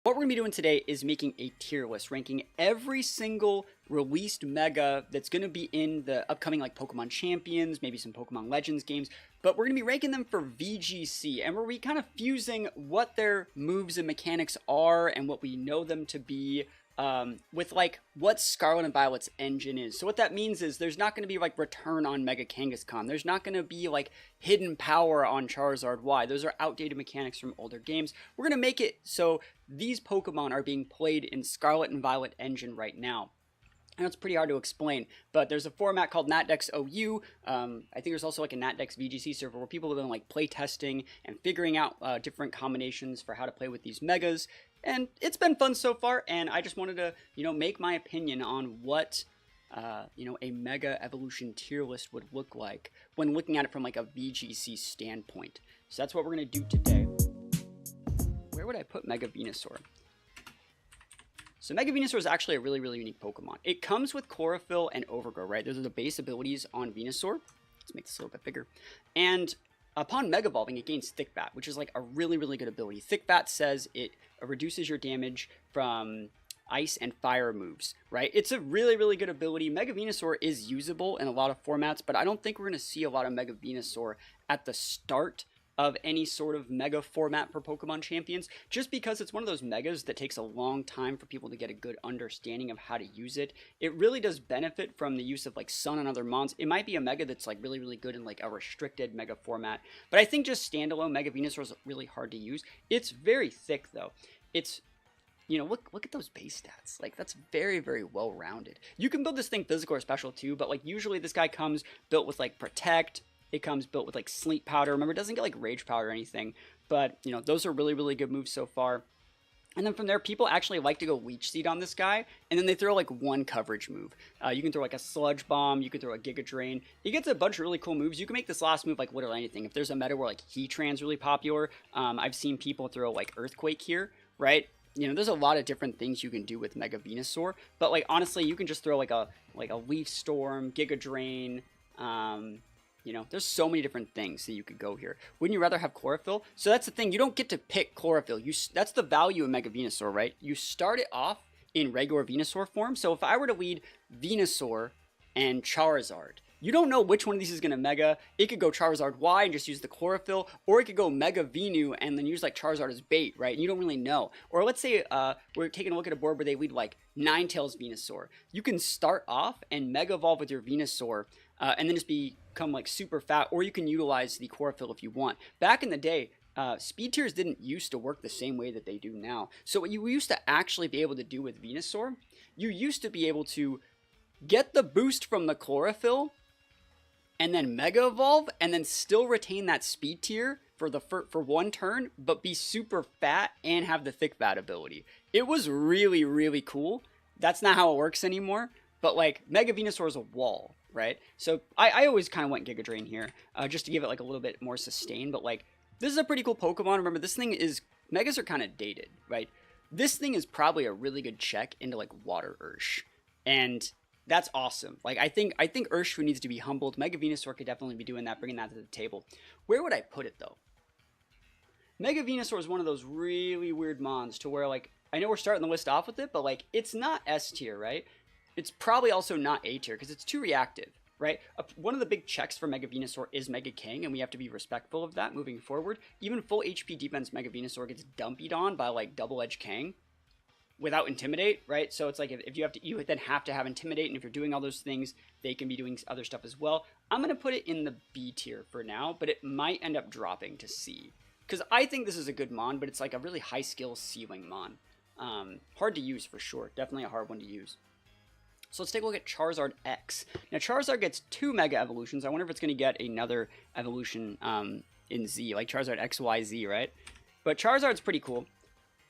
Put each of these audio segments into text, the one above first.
What we're going to be doing today is making a tier list, ranking every single released mega that's going to be in the upcoming like Pokemon Champions, maybe some Pokemon Legends games, but we're going to be ranking them for VGC, and we're going to be kind of fusing what their moves and mechanics are and what we know them to be with like what Scarlet and Violet's engine is. So what that means is there's not going to be like return on Mega Kangaskhan. There's not going to be like hidden power on Charizard Y. Those are outdated mechanics from older games. We're going to make it so these Pokemon are being played in Scarlet and Violet engine right now. And it's pretty hard to explain, but there's a format called NatDex OU. I think there's also like a NatDex VGC server where people have been like play testing and figuring out different combinations for how to play with these megas. And it's been fun so far, and I just wanted to, make my opinion on what, a Mega Evolution tier list would look like when looking at it from like a VGC standpoint. So that's what we're going to do today. Where would I put Mega Venusaur? So Mega Venusaur is actually a really, really unique Pokemon. It comes with Chlorophyll and Overgrow, right? Those are the base abilities on Venusaur. Let's make this a little bit bigger. And upon Mega Evolving, it gains Thick Fat, which is like a really, really good ability. Thick Fat says it reduces your damage from ice and fire moves, right? It's a really, really good ability. Mega Venusaur is usable in a lot of formats, but I don't think we're going to see a lot of Mega Venusaur at the start of any sort of mega format for Pokemon Champions, just because it's one of those megas that takes a long time for people to get a good understanding of how to use it. It really does benefit from the use of like Sun and other mons. It might be a mega that's like really, really good in like a restricted mega format, but I think just standalone Mega Venusaur is really hard to use. It's very thick though. It's look at those base stats. Like, that's very, very well rounded. You can build this thing physical or special too, but like usually this guy comes built with like Protect. It comes built with like Sleep Powder. Remember, it doesn't get like Rage Powder or anything, but those are really, really good moves so far. And then from there, people actually like to go Leech Seed on this guy, and then they throw like one coverage move. You can throw like a Sludge Bomb, you can throw a Giga Drain. It gets a bunch of really cool moves. You can make this last move like literally anything. If there's a meta where like Heatran's really popular, I've seen people throw like Earthquake here, right? There's a lot of different things you can do with Mega Venusaur, but like honestly, you can just throw like a Leaf Storm, Giga Drain. There's so many different things that you could go here. Wouldn't you rather have Chlorophyll? So that's the thing. You don't get to pick Chlorophyll. That's the value of Mega Venusaur, right? You start it off in regular Venusaur form. So if I were to lead Venusaur and Charizard, you don't know which one of these is going to Mega. It could go Charizard Y and just use the Chlorophyll, or it could go Mega Venu and then use like Charizard as bait, right? And you don't really know. Or let's say we're taking a look at a board where they lead like Ninetales Venusaur. You can start off and Mega Evolve with your Venusaur, and then just become like super fat, or you can utilize the Chlorophyll if you want. Back in the day, speed tiers didn't used to work the same way that they do now. So what you used to actually be able to do with Venusaur, you used to be able to get the boost from the Chlorophyll, and then Mega Evolve, and then still retain that speed tier for one turn, but be super fat and have the Thick Fat ability. It was really, really cool. That's not how it works anymore, but like Mega Venusaur is a wall, right? So I always kind of went Giga Drain here, just to give it like a little bit more sustain, but like this is a pretty cool Pokemon. Remember, this thing is, Megas are kind of dated, right? This thing is probably a really good check into like Water Ursh, and that's awesome. Like, I think Urshifu needs to be humbled. Mega Venusaur could definitely be doing that, bringing that to the table. Where would I put it, though? Mega Venusaur is one of those really weird mons to where, like, I know we're starting the list off with it, but, like, it's not S tier, right? It's probably also not A tier because it's too reactive, right? One of the big checks for Mega Venusaur is Mega King, and we have to be respectful of that moving forward. Even full HP defense Mega Venusaur gets dumpied on by, like, Double Edge Kang without Intimidate, right? So it's like if you then have to have Intimidate, and if you're doing all those things, they can be doing other stuff as well. I'm going to put it in the B tier for now, but it might end up dropping to C. Because I think this is a good mon, but it's like a really high skill ceiling mon. Hard to use for sure. Definitely a hard one to use. So let's take a look at Charizard X. Now Charizard gets 2 Mega Evolutions. I wonder if it's going to get another evolution in Z, like Charizard XYZ, right? But Charizard's pretty cool.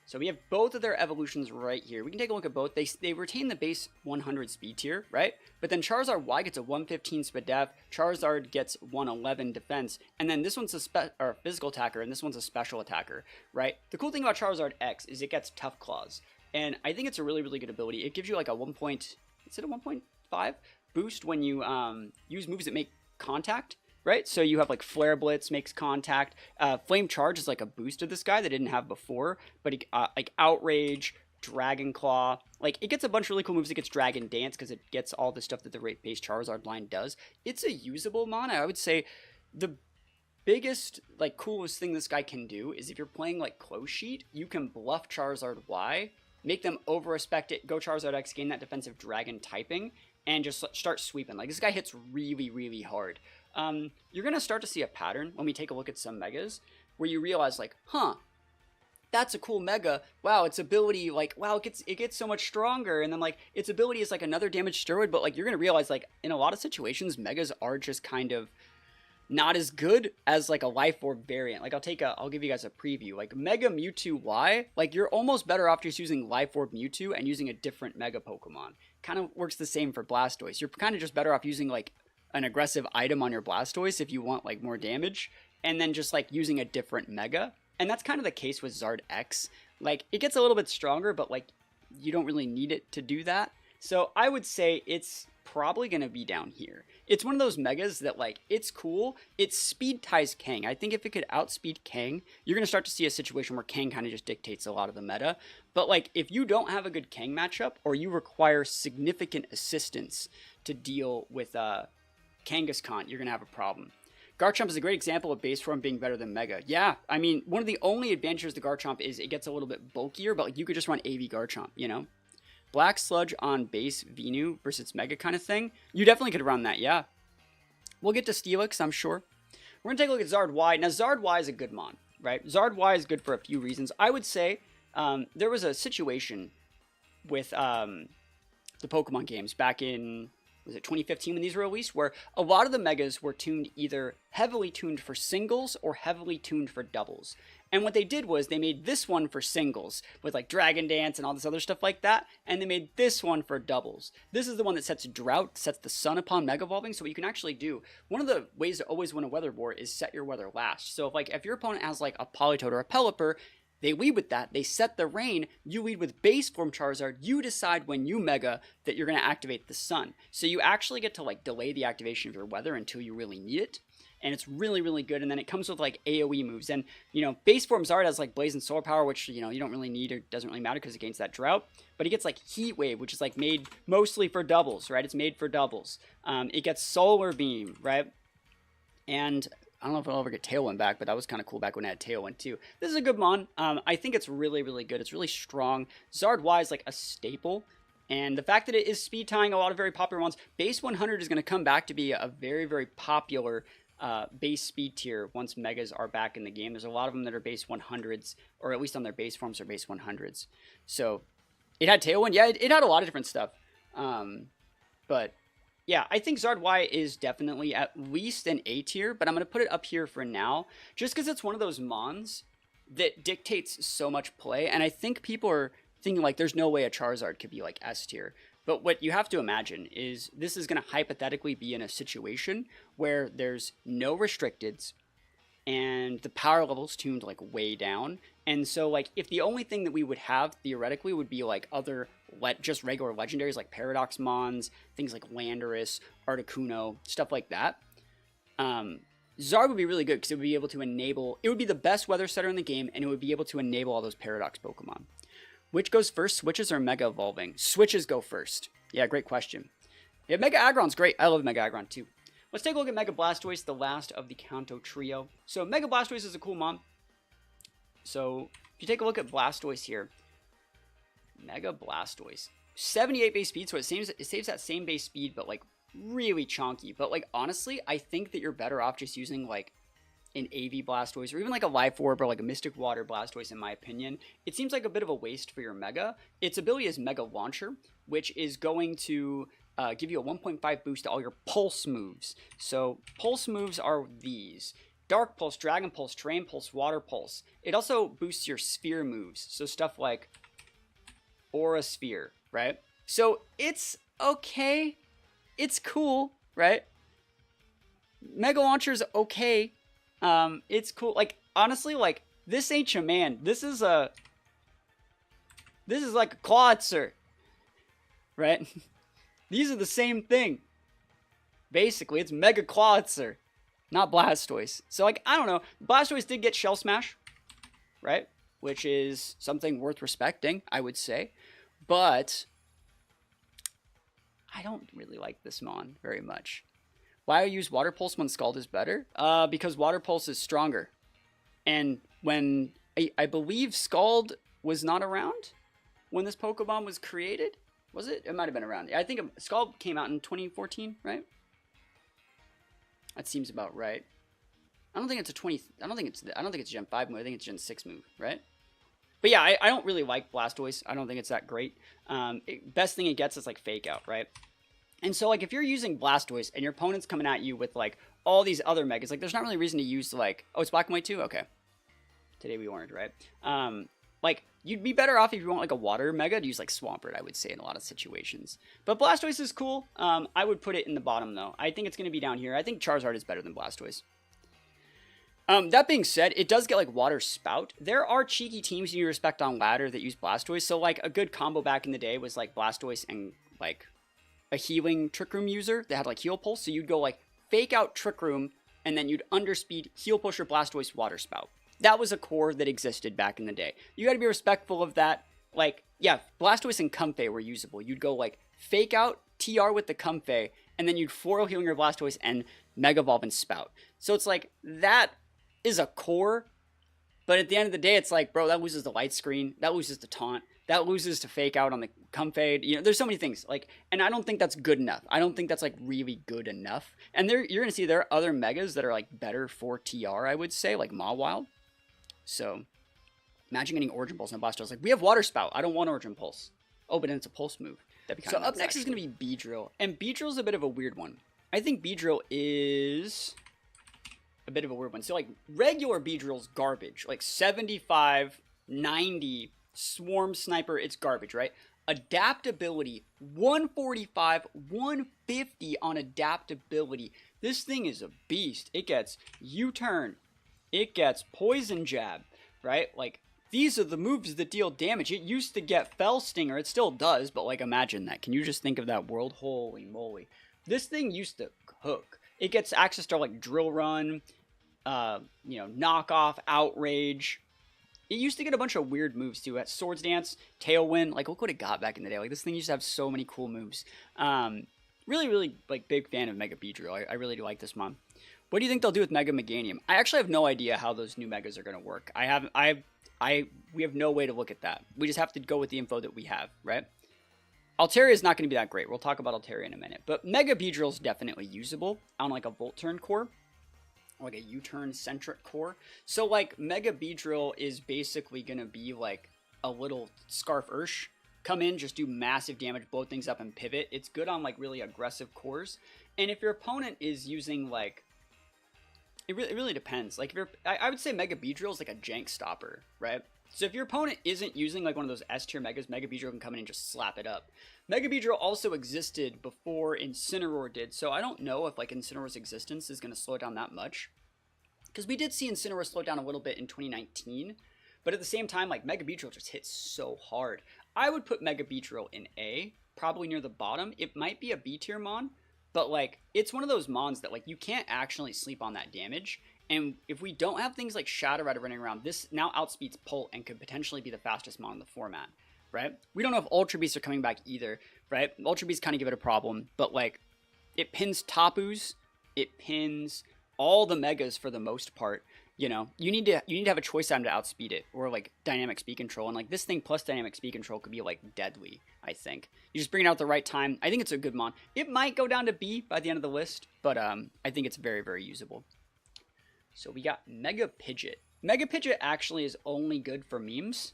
So we have both of their evolutions right here. We can take a look at both. They retain the base 100 speed tier, right? But then Charizard Y gets a 115 speed def, Charizard gets 111 defense, and then this one's a physical attacker, and this one's a special attacker, right? The cool thing about Charizard X is it gets Tough Claws, and I think it's a really, really good ability. It gives you like a 1.5 boost when you use moves that make contact. right? So you have like Flare Blitz makes contact. Flame Charge is like a boost to this guy that didn't have before, but like Outrage, Dragon Claw, like it gets a bunch of really cool moves. It gets Dragon Dance because it gets all the stuff that the rate base Charizard line does. It's a usable mon. I would say the biggest, like, coolest thing this guy can do is if you're playing like Close Sheet, you can bluff Charizard Y, make them over-respect it, go Charizard X, gain that defensive dragon typing, and just start sweeping. Like, this guy hits really, really hard. You're going to start to see a pattern when we take a look at some megas where you realize, like, huh, that's a cool mega. Wow, its ability, like, wow, it gets so much stronger. And then, like, its ability is like another damage steroid, but like you're going to realize, like, in a lot of situations, megas are just kind of not as good as like a Life Orb variant. Like I'll give you guys a preview. Like Mega Mewtwo Y, like you're almost better off just using Life Orb Mewtwo and using a different Mega Pokemon. Kind of works the same for Blastoise. You're kind of just better off using like an aggressive item on your Blastoise if you want like more damage, and then just like using a different Mega. And that's kind of the case with Zard X. Like it gets a little bit stronger, but like you don't really need it to do that. So I would say it's probably going to be down here. It's one of those megas that, like, it's cool. It speed ties Kang. I think if it could outspeed Kang, you're going to start to see a situation where Kang kind of just dictates a lot of the meta. But, like, if you don't have a good Kang matchup, or you require significant assistance to deal with Kangaskhan, you're going to have a problem. Garchomp is a great example of base form being better than Mega. Yeah, I mean, one of the only advantages to Garchomp is it gets a little bit bulkier, but like, you could just run AV Garchomp, you know? Black Sludge on base Venu versus Mega kind of thing. You definitely could run that, yeah. We'll get to Steelix, I'm sure. We're going to take a look at Zard Y. Now, Zard Y is a good mon, right? Zard Y is good for a few reasons. I would say there was a situation with the Pokemon games back in, was it 2015 when these were released, where a lot of the Megas were tuned either heavily tuned for singles or heavily tuned for doubles. And what they did was they made this one for singles with like Dragon Dance and all this other stuff like that. And they made this one for doubles. This is the one that sets Drought, sets the Sun upon Mega Evolving. So what you can actually do, one of the ways to always win a weather war is set your weather last. So if your opponent has like a Politoed or a Pelipper, they lead with that. They set the rain. You lead with base form Charizard. You decide when you Mega that you're going to activate the Sun. So you actually get to like delay the activation of your weather until you really need it. And it's really, really good. And then it comes with like AoE moves. And, you know, base form Zard has like Blaze and Solar Power, which, you know, you don't really need or doesn't really matter because it gains that Drought. But it gets like Heat Wave, which is like made mostly for doubles, right? It's made for doubles. It gets Solar Beam, right? And I don't know if I'll ever get Tailwind back, but that was kind of cool back when I had Tailwind too. This is a good mon. I think it's really, really good. It's really strong. Zard Y is like a staple. And the fact that it is speed tying a lot of very popular ones, base 100 is going to come back to be a very, very popular base speed tier once Megas are back in the game. There's a lot of them that are base 100s, or at least on their base forms are base 100s. So it had Tailwind. Yeah, it had a lot of different stuff. But yeah, I think Zard Y is definitely at least an A tier, but I'm going to put it up here for now, just because it's one of those mons that dictates so much play. And I think people are thinking like there's no way a Charizard could be like S tier. But what you have to imagine is this is going to hypothetically be in a situation where there's no restricteds and the power level's tuned like way down. And so like if the only thing that we would have theoretically would be like other just regular legendaries like Paradox Mons, things like Landorus, Articuno, stuff like that, Zard would be really good because it would be able to enable, it would be the best weather setter in the game, and it would be able to enable all those Paradox Pokemon. Which goes first, Switches or Mega Evolving? Switches go first. Yeah, great question. Yeah, Mega Aggron's great. I love Mega Aggron too. Let's take a look at Mega Blastoise, the last of the Kanto trio. So Mega Blastoise is a cool mon. So if you take a look at Blastoise here, Mega Blastoise, 78 base speed, so it saves that same base speed, but like really chonky. But like honestly, I think that you're better off just using like an AV Blastoise, or even like a Life Orb or like a Mystic Water Blastoise, in my opinion. It seems like a bit of a waste for your Mega. Its ability is Mega Launcher, which is going to give you a 1.5 boost to all your Pulse moves. So Pulse moves are these: Dark Pulse, Dragon Pulse, Terrain Pulse, Water Pulse. It also boosts your Sphere moves, so stuff like Aura Sphere, right? So it's okay. It's cool, right? Mega Launcher's okay. It's cool. Like, honestly, like, this ain't your man. This is like a Clawitzer, right? These are the same thing. Basically, it's Mega Clawitzer. not Blastoise. So, like, I don't know. Blastoise did get Shell Smash, right? Which is something worth respecting, I would say. But I don't really like this Mon very much. Why I use Water Pulse when Scald is better? Because Water Pulse is stronger. And when I believe Scald was not around when this Pokemon was created. Was it? It might have been around. I think Scald came out in 2014, right? That seems about right. I don't think it's I don't think it's Gen 5 move. I think it's Gen 6 move, right? But yeah, I don't really like Blastoise. I don't think it's that great. Best thing it gets is like Fake Out, right? And so like if you're using Blastoise and your opponent's coming at you with like all these other megas, like there's not really reason to use like, oh, it's black and white too? Okay. Today we orange, right? Like you'd be better off if you want like a water mega to use like Swampert, I would say, in a lot of situations. But Blastoise is cool. I would put it in the bottom though. I think it's going to be down here. I think Charizard is better than Blastoise. That being said, it does get like Water Spout. There are cheeky teams you respect on ladder that use Blastoise. So like a good combo back in the day was like Blastoise and like a healing Trick Room user that had like Heal Pulse. So you'd go like Fake Out Trick Room and then you'd underspeed Heal Push or Blastoise Water Spout. That was a core that existed back in the day. You got to be respectful of that. Like, yeah, Blastoise and Comfey were usable. You'd go like Fake Out TR with the Comfey and then you'd Floral Healing your Blastoise and Mega Evolve and Spout. So it's like that is a core, but at the end of the day, it's like, bro, that loses the light screen, that loses the taunt, that loses to Fake Out on the Comfade. You know, there's so many things like, and I don't think that's good enough. I don't think that's like really good enough. And you're gonna see there are other megas that are like better for TR, I would say, like Mawile. So imagine getting Origin Pulse and Blastoise. Like, we have Water Spout. I don't want Origin Pulse. Oh, but then it's a Pulse move. That'd be kind of up next actually is gonna be Beedrill, and Beedrill's a bit of a weird one. I think Beedrill is a bit of a weird one. So like regular Beedrill's garbage, like 75, 90, Swarm Sniper, it's garbage, right? Adaptability, 145, 150 on adaptability. This thing is a beast. It gets U-turn, it gets Poison Jab, right? Like these are the moves that deal damage. It used to get Fell Stinger, it still does, but like imagine that. Can you just think of that world? Holy moly. This thing used to cook. It gets access to like Drill Run, you know, Knockoff, Outrage. It used to get a bunch of weird moves too. At Swords Dance, Tailwind, like look what it got back in the day. Like this thing used to have so many cool moves. Really like big fan of Mega Beedrill. I really do like this Mon. What do you think they'll do with Mega Meganium? I actually have no idea how those new megas are gonna work. We have no way to look at that. We just have to go with the info that we have, right? Altaria is not going to be that great. We'll talk about Altaria in a minute. But Mega Beedrill is definitely usable on like a Volt Turn core. Or like a U-turn centric core. So like Mega Beedrill is basically going to be like a little Scarf Ursh. Come in, just do massive damage, blow things up and pivot. It's good on like really aggressive cores. And if your opponent is using like, it really depends. Like if I would say Mega Beedrill is like a jank stopper, right? So if your opponent isn't using like one of those S tier megas, Mega Beedrill can come in and just slap it up. Mega Beedrill also existed before Incineroar did, so I don't know if like Incineroar's existence is going to slow it down that much. Because we did see Incineroar slow down a little bit in 2019, but at the same time, like Mega Beedrill just hits so hard. I would put Mega Beedrill in A, probably near the bottom. It might be a B tier Mon, but like it's one of those Mons that like you can't actually sleep on that damage. And if we don't have things like Shadow Rider running around, this now outspeeds Pult and could potentially be the fastest Mon in the format, right? We don't know if Ultra Beasts are coming back either, right? Ultra Beasts kind of give it a problem, but like it pins Tapus, it pins all the megas for the most part. You know, you need to have a choice item to outspeed it, or like dynamic speed control, and like this thing plus dynamic speed control could be like deadly. I think you just bring it out at the right time. I think it's a good Mon. It might go down to B by the end of the list, but I think it's very, very usable. So we got Mega Pidgeot. Mega Pidgeot actually is only good for memes.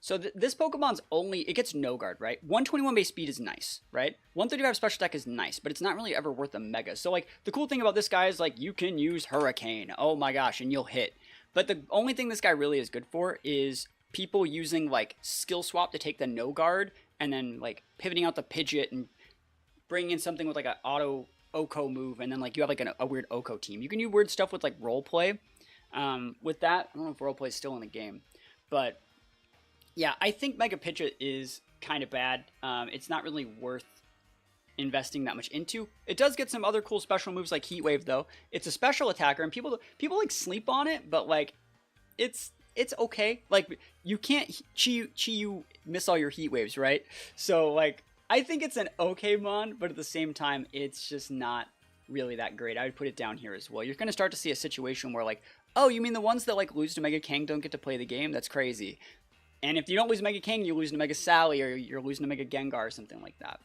So this Pokemon's it gets no guard, right? 121 base speed is nice, right? 135 special attack is nice, but it's not really ever worth a mega. So like the cool thing about this guy is like you can use Hurricane. Oh my gosh, and you'll hit. But the only thing this guy really is good for is people using like skill swap to take the no guard and then like pivoting out the Pidgeot and bringing in something with like an auto Oko move, and then like you have like a weird Oko team. You can do weird stuff with like role play. With that, I don't know if role play is still in the game, but yeah, I think Mega Pidgeot is kind of bad. It's not really worth investing that much into. It does get some other cool special moves like Heat Wave though. It's a special attacker and people like sleep on it, but like it's okay. Like you can't Chi miss all your Heat Waves, right? So like I think it's an okay mon, but at the same time it's just not really that great. I would put it down here as well. You're going to start to see a situation where like, oh, you mean the ones that like lose to Mega Kang don't get to play the game? That's crazy. And if you don't lose Mega Kang, you lose to Mega Sally, or you're losing to Mega Gengar or something like that.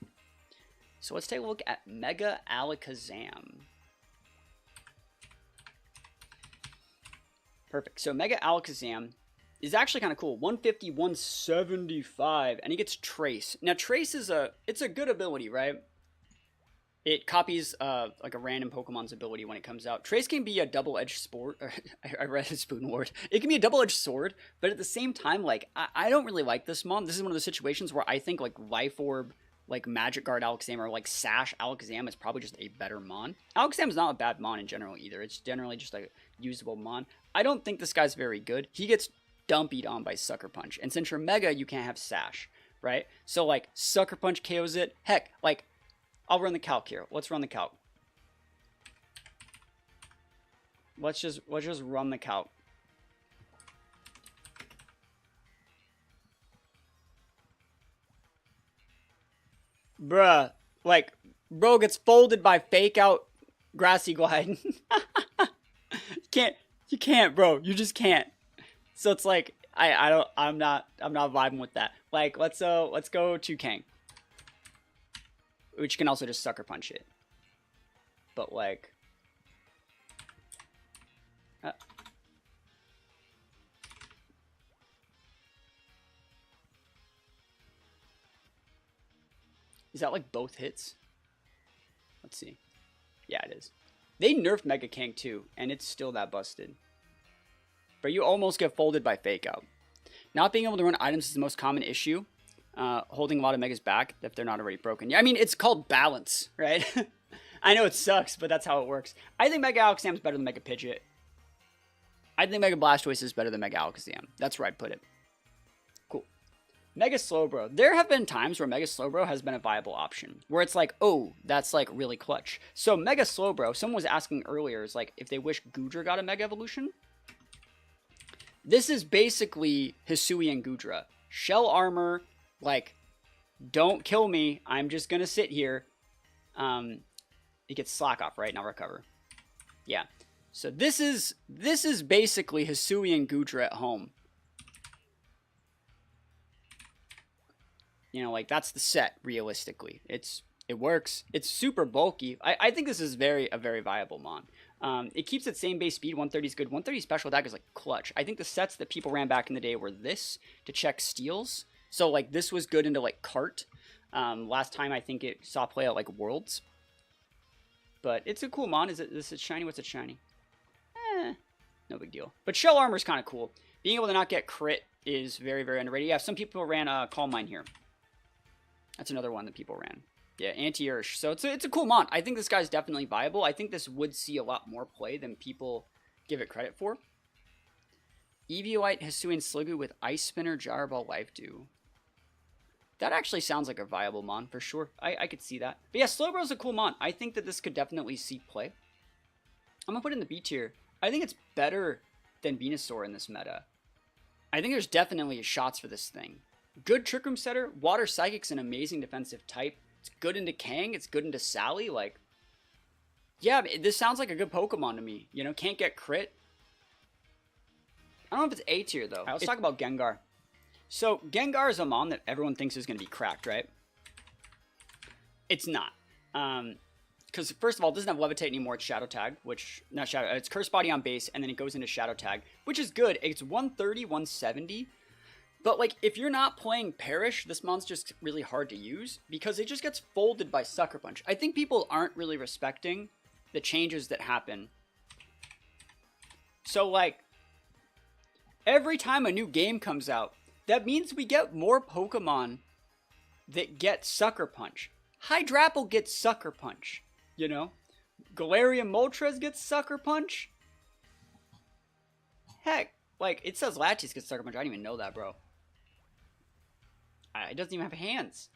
So let's take a look at Mega Alakazam. Perfect. So Mega Alakazam is actually kind of cool. 150, 175, and he gets Trace. Now Trace is it's a good ability, right? It copies like a random Pokemon's ability when it comes out. Trace can be a double-edged sword. I read a Spoon Word. It can be a double-edged sword, but at the same time, like I don't really like this mon. This is one of the situations where I think like Life Orb, like Magic Guard Alakazam, or like Sash Alakazam is probably just a better mon. Alakazam is not a bad mon in general either. It's generally just a usable mon. I don't think this guy's very good. He gets dumpied on by Sucker Punch, and since you're Mega, you can't have Sash, right? So like Sucker Punch KOs it. Heck, like I'll run the calc here. Let's run the calc. Let's just run the calc. Bruh, like bro gets folded by Fake Out Grassy Glide. You can't, bro. You just can't. So it's like I'm not vibing with that. Like let's go to Kang. Which can also just Sucker Punch it. But like is that like both hits? Let's see. Yeah, it is. They nerfed Mega Kang too, and it's still that busted. But you almost get folded by Fake Out. Not being able to run items is the most common issue. Holding a lot of Megas back if they're not already broken. Yeah, I mean, it's called balance, right? I know it sucks, but that's how it works. I think Mega Alakazam is better than Mega Pidgeot. I think Mega Blastoise is better than Mega Alakazam. That's where I'd put it. Cool. Mega Slowbro. There have been times where Mega Slowbro has been a viable option. Where it's like, oh, that's like really clutch. So Mega Slowbro, someone was asking earlier, is like if they wish Goodra got a Mega Evolution. This is basically Hisui and Goodra. Shell Armor, like, don't kill me. I'm just going to sit here. It gets Slack Off, right? Now recover. Yeah. So this is basically Hisui and Goodra at home. You know, like, that's the set, realistically. It works. It's super bulky. I think this is a very viable mon. It keeps its same base speed. 130 is good. 130 special attack is, like, clutch. I think the sets that people ran back in the day were this to check steals. So, like, this was good into, like, Cart. Last time, I think it saw play at, like, Worlds. But it's a cool mon. Is it shiny? What's it shiny? No big deal. But Shell Armor is kind of cool. Being able to not get crit is very, very underrated. Yeah, some people ran Calm Mind here. That's another one that people ran. Yeah, Anti-Ursh. So it's a cool mon. I think this guy's definitely viable. I think this would see a lot more play than people give it credit for. Eviolite, Hisui, and Sliggoo with Ice Spinner, Gyro Ball, Life Dew. That actually sounds like a viable mon for sure. I could see that. But yeah, Slowbro's a cool mon. I think that this could definitely see play. I'm going to put it in the B tier. I think it's better than Venusaur in this meta. I think there's definitely shots for this thing. Good Trick Room setter. Water Psychic's an amazing defensive type. It's good into Kang. It's good into Sally. Like, yeah, this sounds like a good Pokemon to me. You know, can't get crit. I don't know if it's A tier, though. Right, let's talk about Gengar. So, Gengar is a mon that everyone thinks is going to be cracked, right? It's not. Because, first of all, it doesn't have Levitate anymore. It's Shadow Tag, which... Not Shadow... It's Curse Body on base, and then it goes into Shadow Tag, which is good. It's 130, 170. But, like, if you're not playing Perish, this mon's just really hard to use, because it just gets folded by Sucker Punch. I think people aren't really respecting the changes that happen. So, like, every time a new game comes out, that means we get more Pokemon that get Sucker Punch. Hydrapple gets Sucker Punch, you know? Galarian Moltres gets Sucker Punch. Heck, like, it says Latias gets Sucker Punch. I didn't even know that, bro. It doesn't even have hands.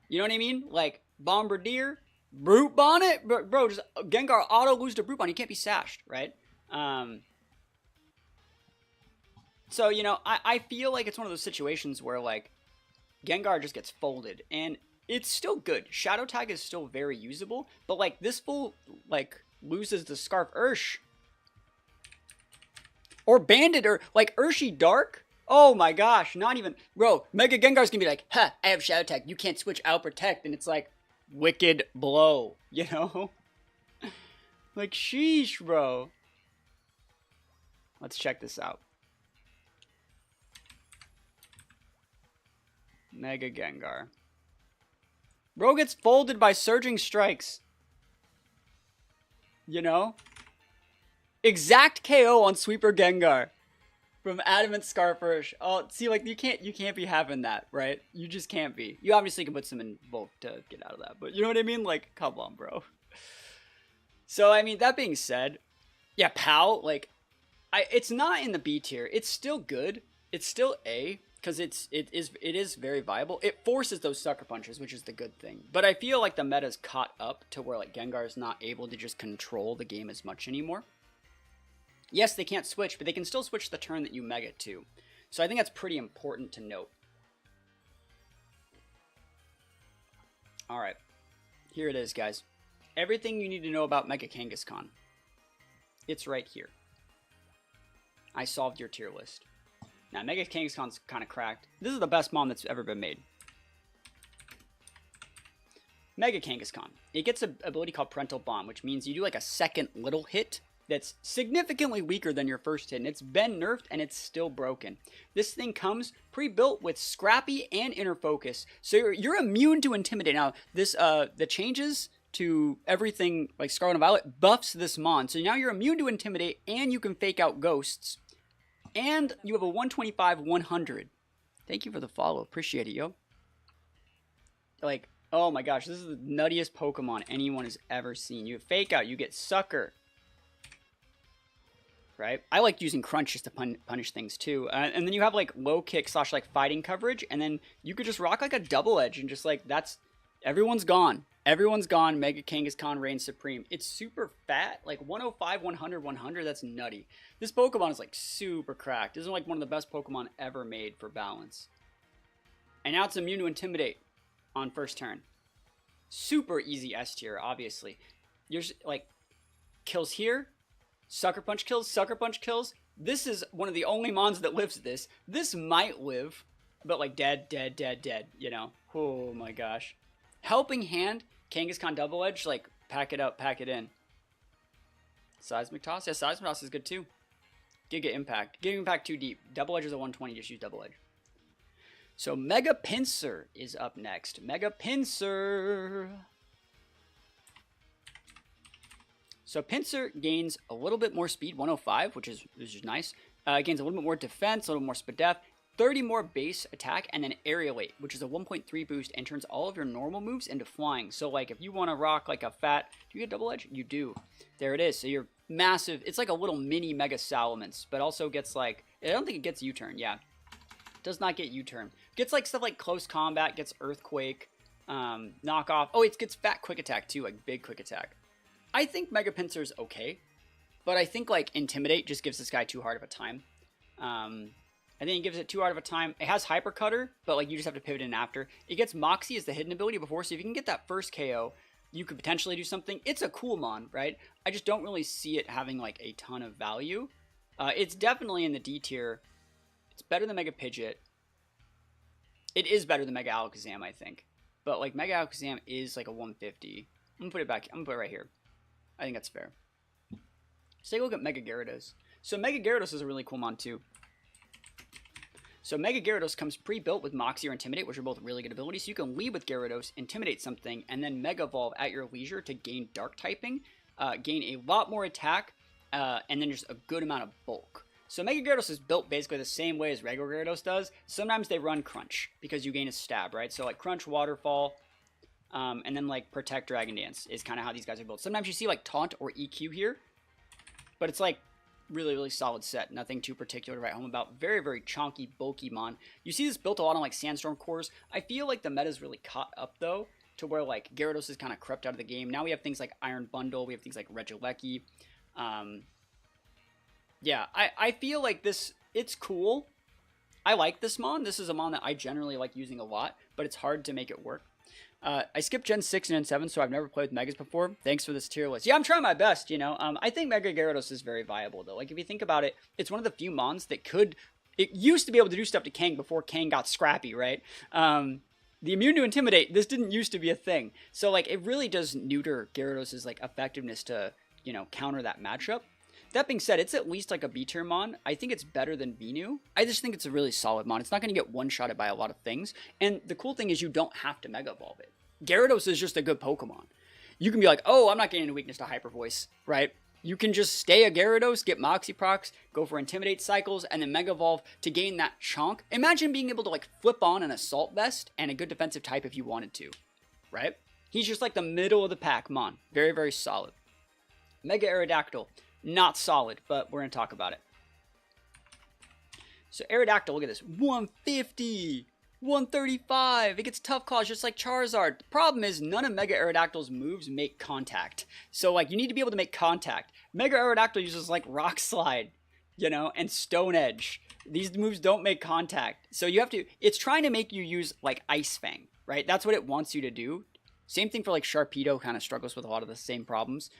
You know what I mean? Like, Bombardier, Brute Bonnet? Bro, just Gengar auto lose to Brute Bonnet. He can't be sashed, right? So, you know, I feel like it's one of those situations where, like, Gengar just gets folded, and it's still good. Shadow Tag is still very usable, but, like, this fool, like, loses the Scarf Ursh. Or Bandit, or, like, Urshi Dark? Oh my gosh, not even... Bro, Mega Gengar's gonna be like, huh, I have Shadow Tag, you can't switch, I'll protect, and it's like, wicked blow, you know? Like, sheesh, bro. Let's check this out. Mega Gengar. Bro gets folded by Surging Strikes. You know? Exact KO on Sweeper Gengar. From Adamant Scarfurge. Oh, see, like, you can't be having that, right? You just can't be. You obviously can put some in bulk to get out of that, but you know what I mean? Like, come on, bro. So, I mean, that being said, yeah, POW, like, it's not in the B tier. It's still good. It's still A, because it is very viable. It forces those sucker punches, which is the good thing. But I feel like the meta's caught up to where, like, Gengar is not able to just control the game as much anymore. Yes, they can't switch, but they can still switch the turn that you Mega to. So I think that's pretty important to note. Alright. Here it is, guys. Everything you need to know about Mega Kangaskhan. It's right here. I solved your tier list. Now, Mega Kangaskhan's kind of cracked. This is the best mon that's ever been made. Mega Kangaskhan. It gets an ability called Parental Bond, which means you do like a second little hit that's significantly weaker than your first hit, and it's been nerfed and it's still broken. This thing comes pre-built with Scrappy and Inner Focus, so you're immune to Intimidate. Now, this the changes to everything like Scarlet and Violet buffs this mon, so now you're immune to Intimidate, and you can fake out ghosts, and you have a 125-100. Thank you for the follow, appreciate it, yo. Like, oh my gosh, this is the nuttiest Pokemon anyone has ever seen. You have Fake Out, you get Sucker. Right? I like using Crunch just to punish things too. And then you have like low kick / like fighting coverage, and then you could just rock like a double edge and just like that's everyone's gone. Everyone's gone. Mega Kangaskhan reigns supreme. It's super fat, like 105, 100, 100. That's nutty. This Pokemon is like super cracked. This is like one of the best Pokemon ever made for balance. And now it's immune to Intimidate on first turn. Super easy S tier, obviously. You're just, like kills here. Sucker Punch kills, Sucker Punch kills. This is one of the only mons that lives this. This might live, but like dead, dead, dead, dead, you know? Oh my gosh. Helping Hand, Kangaskhan Double Edge, like pack it up, pack it in. Seismic Toss? Yeah, Seismic Toss is good too. Giga Impact. Giga Impact too deep. Double Edge is a 120, just use Double Edge. So Mega Pinsir is up next. Mega Pinsir. So Pinsir gains a little bit more speed, 105, which is nice. Gains a little bit more defense, a little more Spadef, 30 more base attack, and then Aerialate, which is a 1.3 boost and turns all of your normal moves into flying. So like if you want to rock like a fat, do you get Double Edge? You do. There it is. So you're massive. It's like a little mini Mega Salamence, but also gets like, I don't think it gets U-turn, yeah. Does not get U-turn. Gets like stuff like Close Combat, gets Earthquake, Knock Off. Oh, it gets Fat Quick Attack too, like big Quick Attack. I think Mega Pinsir's okay, but I think like Intimidate just gives this guy too hard of a time. I think it gives it too hard of a time. It has Hyper Cutter, but like you just have to pivot in after. It gets Moxie as the hidden ability before, so if you can get that first KO, you could potentially do something. It's a cool mon, right? I just don't really see it having like a ton of value. It's definitely in the D tier. It's better than Mega Pidgeot. It is better than Mega Alakazam, I think. But like Mega Alakazam is like a 150. I'm gonna put it back. I'm gonna put it right here. I think that's fair. Let's take a look at Mega Gyarados. So Mega Gyarados is a really cool mon too. So Mega Gyarados comes pre-built with Moxie or Intimidate, which are both really good abilities. So you can lead with Gyarados, Intimidate something, and then Mega Evolve at your leisure to gain Dark typing, gain a lot more attack, and then just a good amount of bulk. So Mega Gyarados is built basically the same way as regular Gyarados does. Sometimes they run Crunch because you gain a stab, right? So like Crunch, Waterfall, and then like Protect, Dragon Dance is kind of how these guys are built. Sometimes you see like Taunt or EQ here, but it's like really, really solid set. Nothing too particular to write home about. Very, very chonky, bulky mon. You see this built a lot on like Sandstorm cores. I feel like the meta's really caught up though, to where like Gyarados is kind of crept out of the game. Now we have things like Iron Bundle, we have things like Regieleki. Yeah, I feel like this, it's cool. I like this Mon. This is a Mon that I generally like using a lot, but it's hard to make it work. I skipped Gen 6 and Gen 7, so I've never played with Megas before. Thanks for this tier list. Yeah, I'm trying my best, you know. I think Mega Gyarados is very viable, though. Like, if you think about it, it's one of the few Mons that could... It used to be able to do stuff to Kang before Kang got scrappy, right? The immune to Intimidate, this didn't used to be a thing. So, like, it really does neuter Gyarados' like, effectiveness to, you know, counter that matchup. That being said, it's at least like a B-tier Mon. I think it's better than Venu. I just think it's a really solid Mon. It's not going to get one-shotted by a lot of things. And the cool thing is you don't have to Mega Evolve it. Gyarados is just a good Pokemon. You can be like, oh, I'm not getting a weakness to Hyper Voice, right? You can just stay a Gyarados, get Moxie Procs, go for Intimidate cycles, and then Mega Evolve to gain that chonk. Imagine being able to like flip on an Assault Vest and a good defensive type if you wanted to, right? He's just like the middle of the pack Mon. Very, very solid. Mega Aerodactyl. Not solid, but we're going to talk about it. So Aerodactyl, look at this. 150, 135. It gets Tough Claws just like Charizard. The problem is none of Mega Aerodactyl's moves make contact. So like you need to be able to make contact. Mega Aerodactyl uses like Rock Slide, you know, and Stone Edge. These moves don't make contact. So you have to, it's trying to make you use like Ice Fang, right? That's what it wants you to do. Same thing for like Sharpedo, kind of struggles with a lot of the same problems.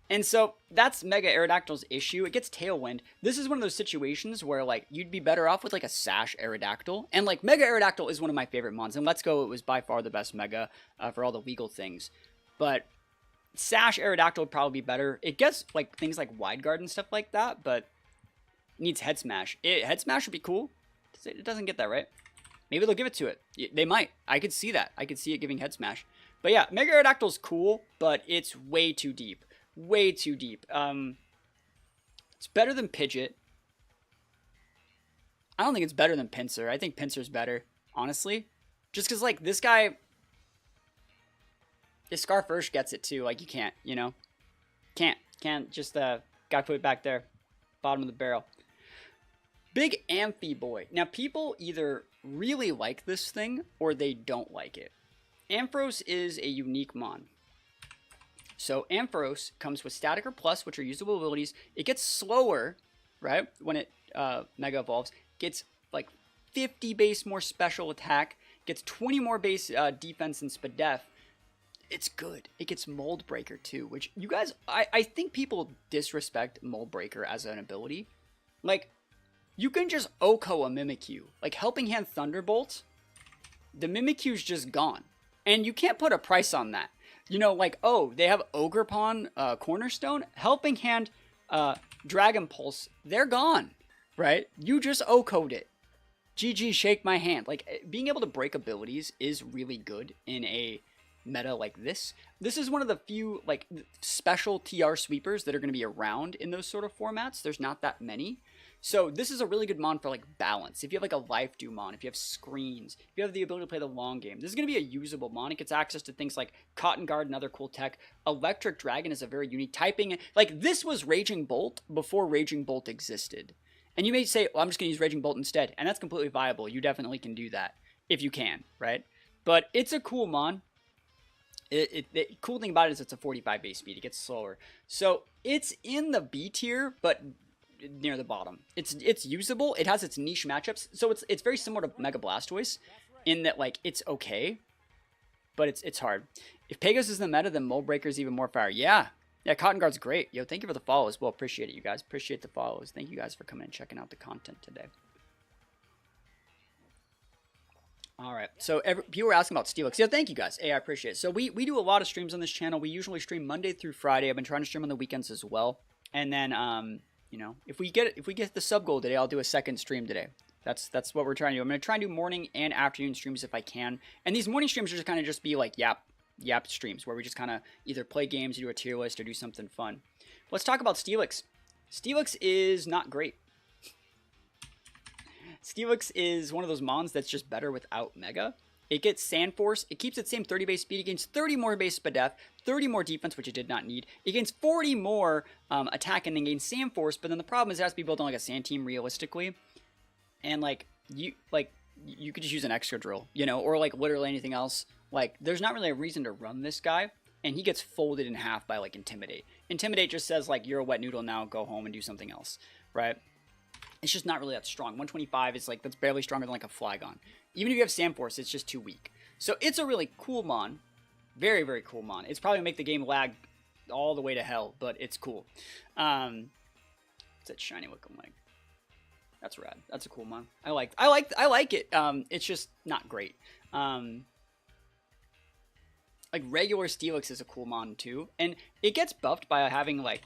And so that's Mega Aerodactyl's issue. It gets Tailwind. This is one of those situations where like you'd be better off with like a Sash Aerodactyl. And like Mega Aerodactyl is one of my favorite Mons. And Let's Go, it was by far the best Mega for all the legal things. But Sash Aerodactyl would probably be better. It gets like things like Wide Guard and stuff like that, but needs Head Smash. Head Smash would be cool. It doesn't get that, right? Maybe they'll give it to it. They might. I could see that. I could see it giving Head Smash. But yeah, Mega Aerodactyl's cool, but it's way too deep. Way too deep. It's better than Pidgeot. I don't think it's better than Pinsir. I think Pinsir's better, honestly. Just because, like, this guy... If Scarfurge gets it, too. Like, you can't, you know? Can't. Just, gotta put it back there. Bottom of the barrel. Big Amphi Boy. Now, people either really like this thing, or they don't like it. Ampharos is a unique Mon. So Ampharos comes with Staticker Plus, which are usable abilities. It gets slower, right, when it Mega Evolves. Gets like 50 base more special attack. Gets 20 more base defense and Spadef. It's good. It gets Mold Breaker too, which you guys, I think people disrespect Mold Breaker as an ability. Like, you can just Oko a Mimikyu. Like Helping Hand Thunderbolt, the Mimikyu's just gone. And you can't put a price on that. You know, like, oh, they have Ogerpon, Cornerstone, Helping Hand, Dragon Pulse. They're gone, right? You just O-code it. GG, shake my hand. Like, being able to break abilities is really good in a meta like this. This is one of the few, like, special TR sweepers that are going to be around in those sort of formats. There's not that many. So this is a really good Mon for like balance. If you have like a Life Dew Mon, if you have screens, if you have the ability to play the long game, this is going to be a usable Mon. It gets access to things like Cotton Guard and other cool tech. Electric Dragon is a very unique typing. Like this was Raging Bolt before Raging Bolt existed. And you may say, well, I'm just going to use Raging Bolt instead. And that's completely viable. You definitely can do that if you can, right? But it's a cool Mon. The cool thing about it is it's a 45 base speed. It gets slower. So it's in the B tier, but near the bottom. It's usable. It has its niche matchups. So it's very similar to Mega Blastoise in that like it's okay, but it's hard. If Pegasus is the meta, then Mold Breaker is even more fire. Yeah, Cotton Guard's great. Yo, thank you for the follows. Well, appreciate it, you guys. Appreciate the follows. Thank you guys for coming and checking out the content today. All right, so people were asking about Steelix. Yeah, thank you guys. Hey, I appreciate it. So we do a lot of streams on this channel. We usually stream Monday through Friday. I've been trying to stream on the weekends as well. And then you know, if we get the sub goal today, I'll do a second stream today. That's what we're trying to do. I'm gonna try and do morning and afternoon streams if I can. And these morning streams are just kind of just be like yap streams where we just kind of either play games, do a tier list, or do something fun. Let's talk about Steelix. Steelix is not great. Steelix is one of those Mons that's just better without Mega. It gets Sand Force. It keeps its same 30 base speed. It gains 30 more base Spadef, 30 more defense, which it did not need. It gains 40 more attack and then gains Sand Force. But then the problem is it has to be built on like a Sand Team realistically. And you could just use an Extra Drill, you know, or like literally anything else. Like, there's not really a reason to run this guy, and he gets folded in half by, like, Intimidate. Intimidate just says, like, you're a wet noodle now, go home and do something else, right? It's just not really that strong. 125 is, like, that's barely stronger than, like, a Flygon. Even if you have Sandforce, it's just too weak. So it's a really cool mon. Very, very cool mon. It's probably going to make the game lag all the way to hell, but it's cool. What's that shiny looking like? That's rad. That's a cool mon. I like it. It's just not great. Like, regular Steelix is a cool mon too, and it gets buffed by having, like,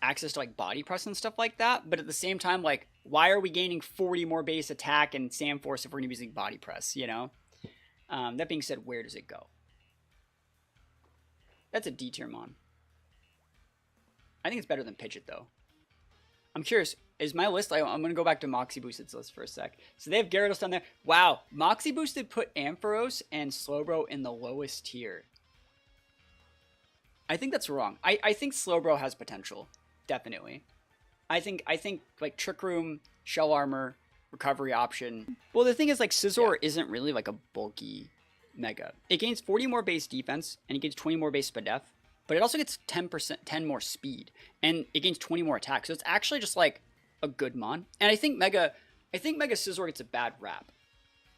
access to, like, body press and stuff like that, but at the same time, like, why are we gaining 40 more base attack and Sandforce if we're going to be using body press, you know? That being said, where does it go? That's a D tier mon. I think it's better than Pidgeot, though. I'm curious, is my list, I'm going to go back to Moxie Boosted's list for a sec. So they have Gyarados down there. Wow, Moxie Boosted put Ampharos and Slowbro in the lowest tier. I think that's wrong. I think Slowbro has potential, definitely. I think like Trick Room, Shell Armor, Recovery option. Well, the thing is, like, Scizor isn't really like a bulky Mega. It gains 40 more base defense, and it gains 20 more base Spadef, but it also gets 10 more speed, and it gains 20 more attack. So it's actually just like a good mon. And I think Mega Scizor gets a bad rap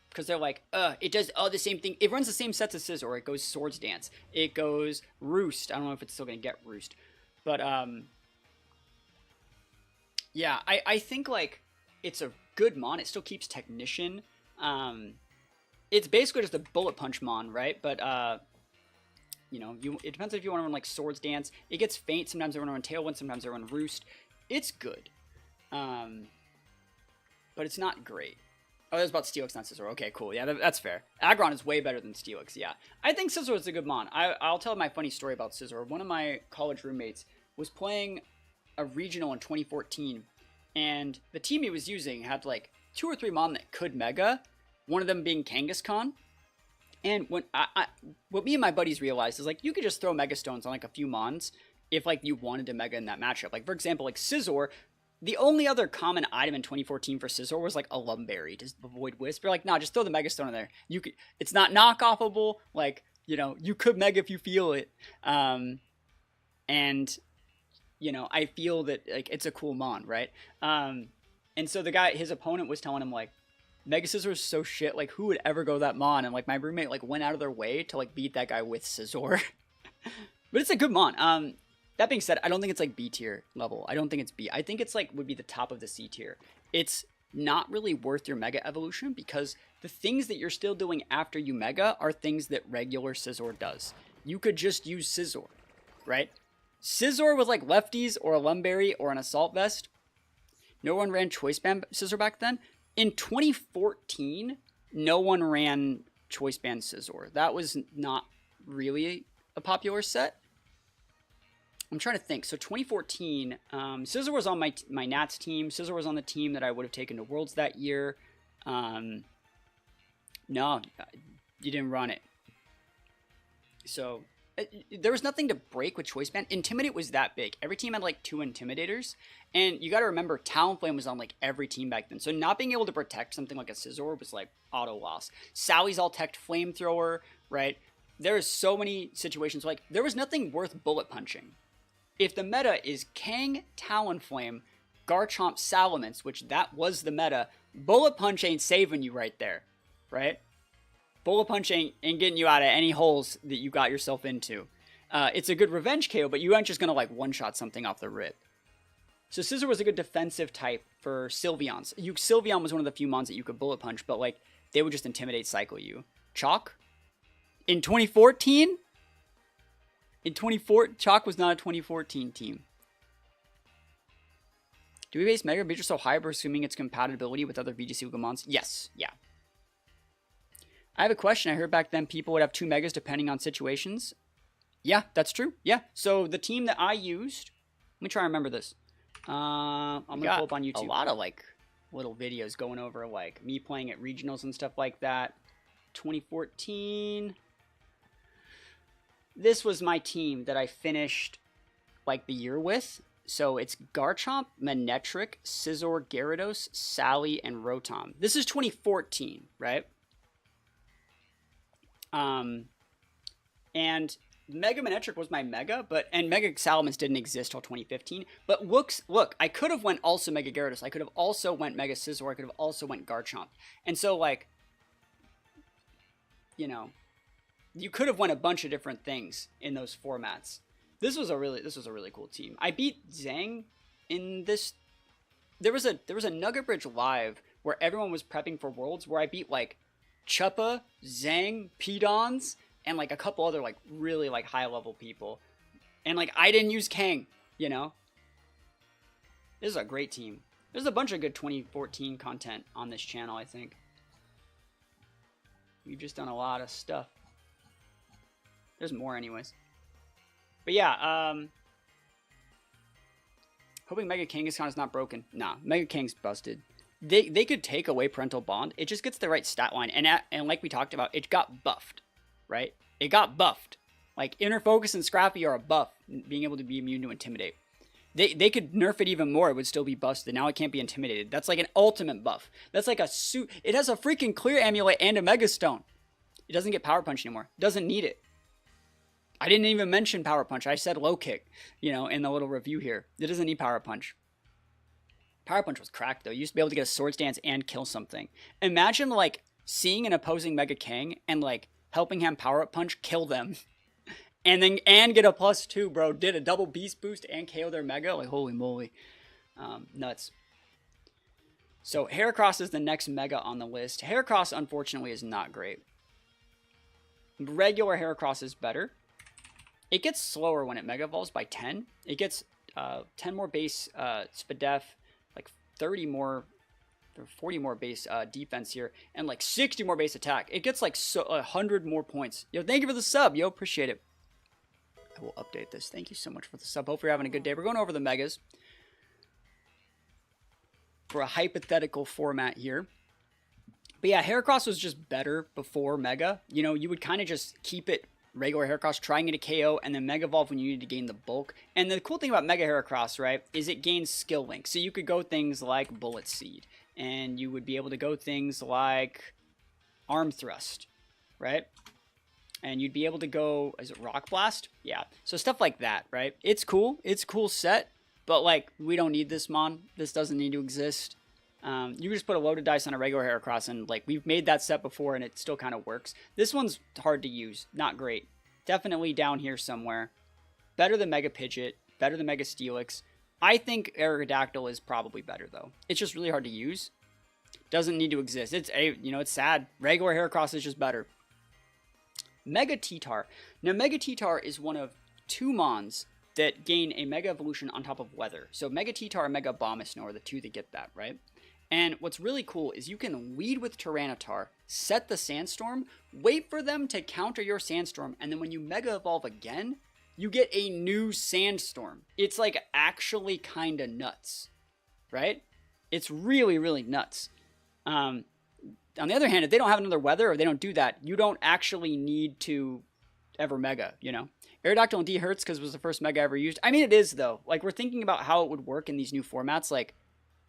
because they're like, it does all the same thing. It runs the same sets as Scizor. It goes Swords Dance. It goes Roost. I don't know if it's still gonna get Roost, but yeah, I think, like, it's a good mon. It still keeps Technician. It's basically just a Bullet Punch mon, right? But you know, it depends if you want to run, like, Swords Dance. It gets Faint. Sometimes I want to run Tailwind. Sometimes I run Roost. It's good. But it's not great. Oh, that's about Steelix, not Scizor. Okay, cool. Yeah, that's fair. Aggron is way better than Steelix, yeah. I think Scizor is a good mon. I'll tell my funny story about Scizor. One of my college roommates was playing a regional in 2014, and the team he was using had, like, 2 or 3 mon that could Mega, one of them being Kangaskhan. And what me and my buddies realized is, like, you could just throw Mega Stones on, like, a few mons if, like, you wanted to Mega in that matchup. Like, for example, like, Scizor, the only other common item in 2014 for Scizor was, like, a Lumberry to avoid Wisp. You're like, nah, just throw the Mega Stone in there. You could, it's not knockoffable. Like, you know, you could Mega if you feel it. And, you know, I feel that, like, it's a cool mon, right? And so the guy, his opponent was telling him, like, Mega Scizor is so shit, like, who would ever go that mon? And, like, my roommate, like, went out of their way to, like, beat that guy with Scizor. But it's a good mon. That being said, I don't think it's, like, B tier level. I don't think it's B. I think it's, like, would be the top of the C tier. It's not really worth your Mega Evolution because the things that you're still doing after you Mega are things that regular Scizor does. You could just use Scizor, right? Scizor with, like, lefties or a Lumberry or an Assault Vest. No one ran Choice Band Scizor back then. In 2014, no one ran Choice Band Scizor. That was not really a popular set. I'm trying to think. So 2014, Scizor was on my Nats team. Scizor was on the team that I would have taken to Worlds that year. No, you didn't run it. So there was nothing to break with Choice Band. Intimidate was that big. Every team had, like, 2 Intimidators. And you got to remember, Talonflame was on, like, every team back then. So not being able to protect something like a Scizor was, like, auto loss. Sally's all teched Flamethrower, right? There is so many situations. Like, there was nothing worth bullet punching. If the meta is Kang, Talonflame, Garchomp, Salamence, which that was the meta, bullet punch ain't saving you right there, right? Bullet punch ain't getting you out of any holes that you got yourself into. It's a good revenge KO, but you aren't just going to, like, one-shot something off the rip. So Scizor was a good defensive type for Sylveons. Sylveon was one of the few mons that you could bullet punch, but, like, they would just Intimidate cycle you. Chalk? In 2014? Chalk was not a 2014 team. Do we base Mega Beatrice so high, assuming its compatibility with other VGC mons? Yes, yeah. I have a question. I heard back then people would have 2 Megas depending on situations. Yeah, that's true. Yeah. So the team that I used, let me try and remember this. I'm going to pull up on YouTube. A lot of, like, little videos going over, like, me playing at regionals and stuff like that. 2014. This was my team that I finished, like, the year with. So it's Garchomp, Manectric, Scizor, Gyarados, Sally, and Rotom. This is 2014, right? And Mega Manetric was my Mega, and Mega Salamence didn't exist till 2015. But look, I could have went also Mega Gyarados. I could have also went Mega Scizor. I could have also went Garchomp. And so, like, you know, you could have won a bunch of different things in those formats. This was a really cool team. I beat Zhang in this. There was a Nugget Bridge live where everyone was prepping for Worlds, where I beat like Chuppa, Zhang, Pidons, and like a couple other like really like high level people. And like I didn't use Kang, you know? This is a great team. There's a bunch of good 2014 content on this channel, I think. We've just done a lot of stuff. There's more anyways. But yeah, hoping Mega Kangaskhan is not broken. Nah, Mega Kang's busted. They could take away Parental Bond. It just gets the right stat line. And like we talked about, it got buffed, right? It got buffed. Like, Inner Focus and Scrappy are a buff, being able to be immune to Intimidate. They could nerf it even more. It would still be busted. Now it can't be intimidated. That's like an ultimate buff. That's like a suit. It has a freaking Clear Amulet and a Mega Stone. It doesn't get Power Punch anymore. Doesn't need it. I didn't even mention Power Punch. I said Low Kick, you know, in the little review here. It doesn't need Power Punch. Power Punch was cracked, though. You used to be able to get a Swords Dance and kill something. Imagine, like, seeing an opposing Mega Kang and, like, helping him Power Up Punch, kill them. And get a +2, bro. Did a double Beast Boost and KO their Mega. Like, holy moly. Nuts. So, Heracross is the next Mega on the list. Heracross, unfortunately, is not great. Regular Heracross is better. It gets slower when it Mega Evolves by 10. It gets 10 more base Spadef, like 30 more, or 40 more base defense here, and like 60 more base attack. It gets like 100 more points. Yo, thank you for the sub. Yo, appreciate it. I will update this. Thank you so much for the sub. Hope you're having a good day. We're going over the Megas for a hypothetical format here. But yeah, Heracross was just better before Mega. You know, you would kind of just keep it regular Heracross, trying to get a KO, and then Mega Evolve when you need to gain the bulk. And the cool thing about Mega Heracross, right, is it gains skill link. So you could go things like Bullet Seed, and you would be able to go things like Arm Thrust, right? And you'd be able to go, is it Rock Blast? Yeah, so stuff like that, right? It's cool. It's a cool set, but like, we don't need this mon. This doesn't need to exist. You can just put a loaded dice on a regular Heracross, and like we've made that set before, and it still kind of works. This one's hard to use, not great. Definitely down here somewhere. Better than Mega Pidgeot, better than Mega Steelix. I think Aerodactyl is probably better though. It's just really hard to use. Doesn't need to exist. It's it's sad. Regular Heracross is just better. Mega T-Tar. Now Mega T-Tar is one of two mons that gain a Mega Evolution on top of Weather. So Mega T-Tar and Mega Abomasnow are the two that get that, right? And what's really cool is you can lead with Tyranitar, set the Sandstorm, wait for them to counter your Sandstorm, and then when you Mega Evolve again, you get a new Sandstorm. It's like actually kind of nuts, right? It's really, really nuts. On the other hand, if they don't have another Weather or they don't do that, you don't actually need to ever Mega, you know? Aerodactyl and D hurts because it was the first Mega I ever used. I mean, it is, though. Like, we're thinking about how it would work in these new formats. Like,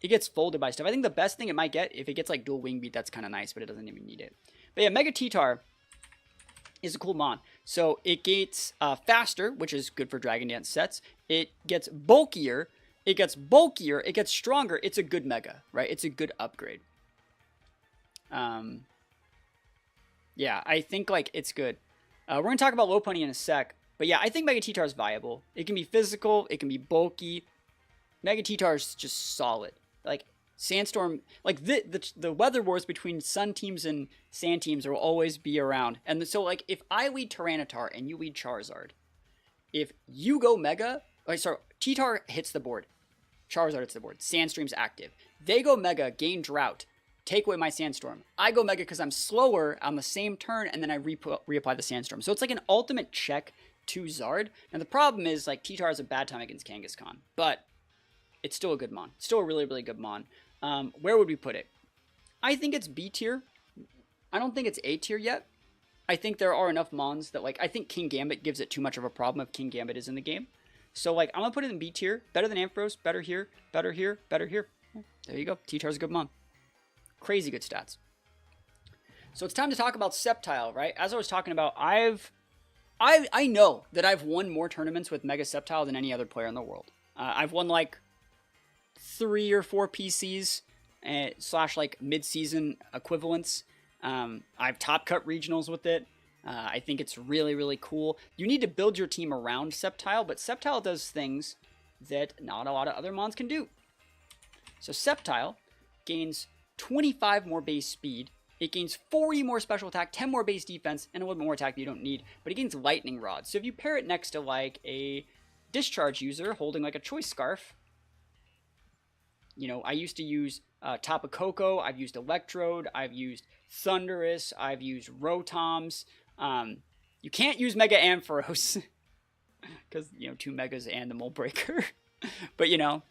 it gets folded by stuff. I think the best thing it might get, if it gets, like, dual Wing Beat, that's kind of nice, but it doesn't even need it. But yeah, Mega T-Tar is a cool mon. So it gets faster, which is good for Dragon Dance sets. It gets bulkier. It gets bulkier. It gets stronger. It's a good Mega, right? It's a good upgrade. Yeah, I think, like, it's good. We're going to talk about Lopunny in a sec. But yeah, I think Mega T-Tar is viable. It can be physical. It can be bulky. Mega T-Tar is just solid. Like, Sandstorm, like, the weather wars between Sun teams and Sand teams will always be around. And so, like, if I lead Tyranitar and you lead Charizard, if you go Mega, like, sorry, T-Tar hits the board. Charizard hits the board. Sandstream's active. They go Mega, gain Drought, take away my Sandstorm. I go Mega because I'm slower on the same turn, and then I reapply the Sandstorm. So it's like an ultimate check to Zard. Now the problem is, like, T-Tar has a bad time against Kangaskhan, but it's still a good mon. Still a really, really good mon. Where would we put it? I think it's B tier. I don't think it's A tier yet. I think there are enough mons that, like, I think King Gambit gives it too much of a problem if King Gambit is in the game. So, like, I'm going to put it in B tier. Better than Ampharos. Better here. Better here. Better here. There you go. T-Tar's a good mon. Crazy good stats. So it's time to talk about Sceptile, right? As I was talking about, I know that I've won more tournaments with Mega Sceptile than any other player in the world. I've won like 3 or 4 PCs / like mid-season equivalents. I've top cut regionals with it. I think it's really, really cool. You need to build your team around Sceptile, but Sceptile does things that not a lot of other mons can do. So Sceptile gains 25 more base speed. It gains 40 more special attack, 10 more base defense, and a little bit more attack that you don't need. But it gains lightning rod. So if you pair it next to like a discharge user holding like a choice scarf, you know, I used to use Tapu Koko, I've used Electrode, I've used Thundurus, I've used Rotoms. You can't use Mega Ampharos because, you know, 2 Megas and the Mold Breaker. But, you know,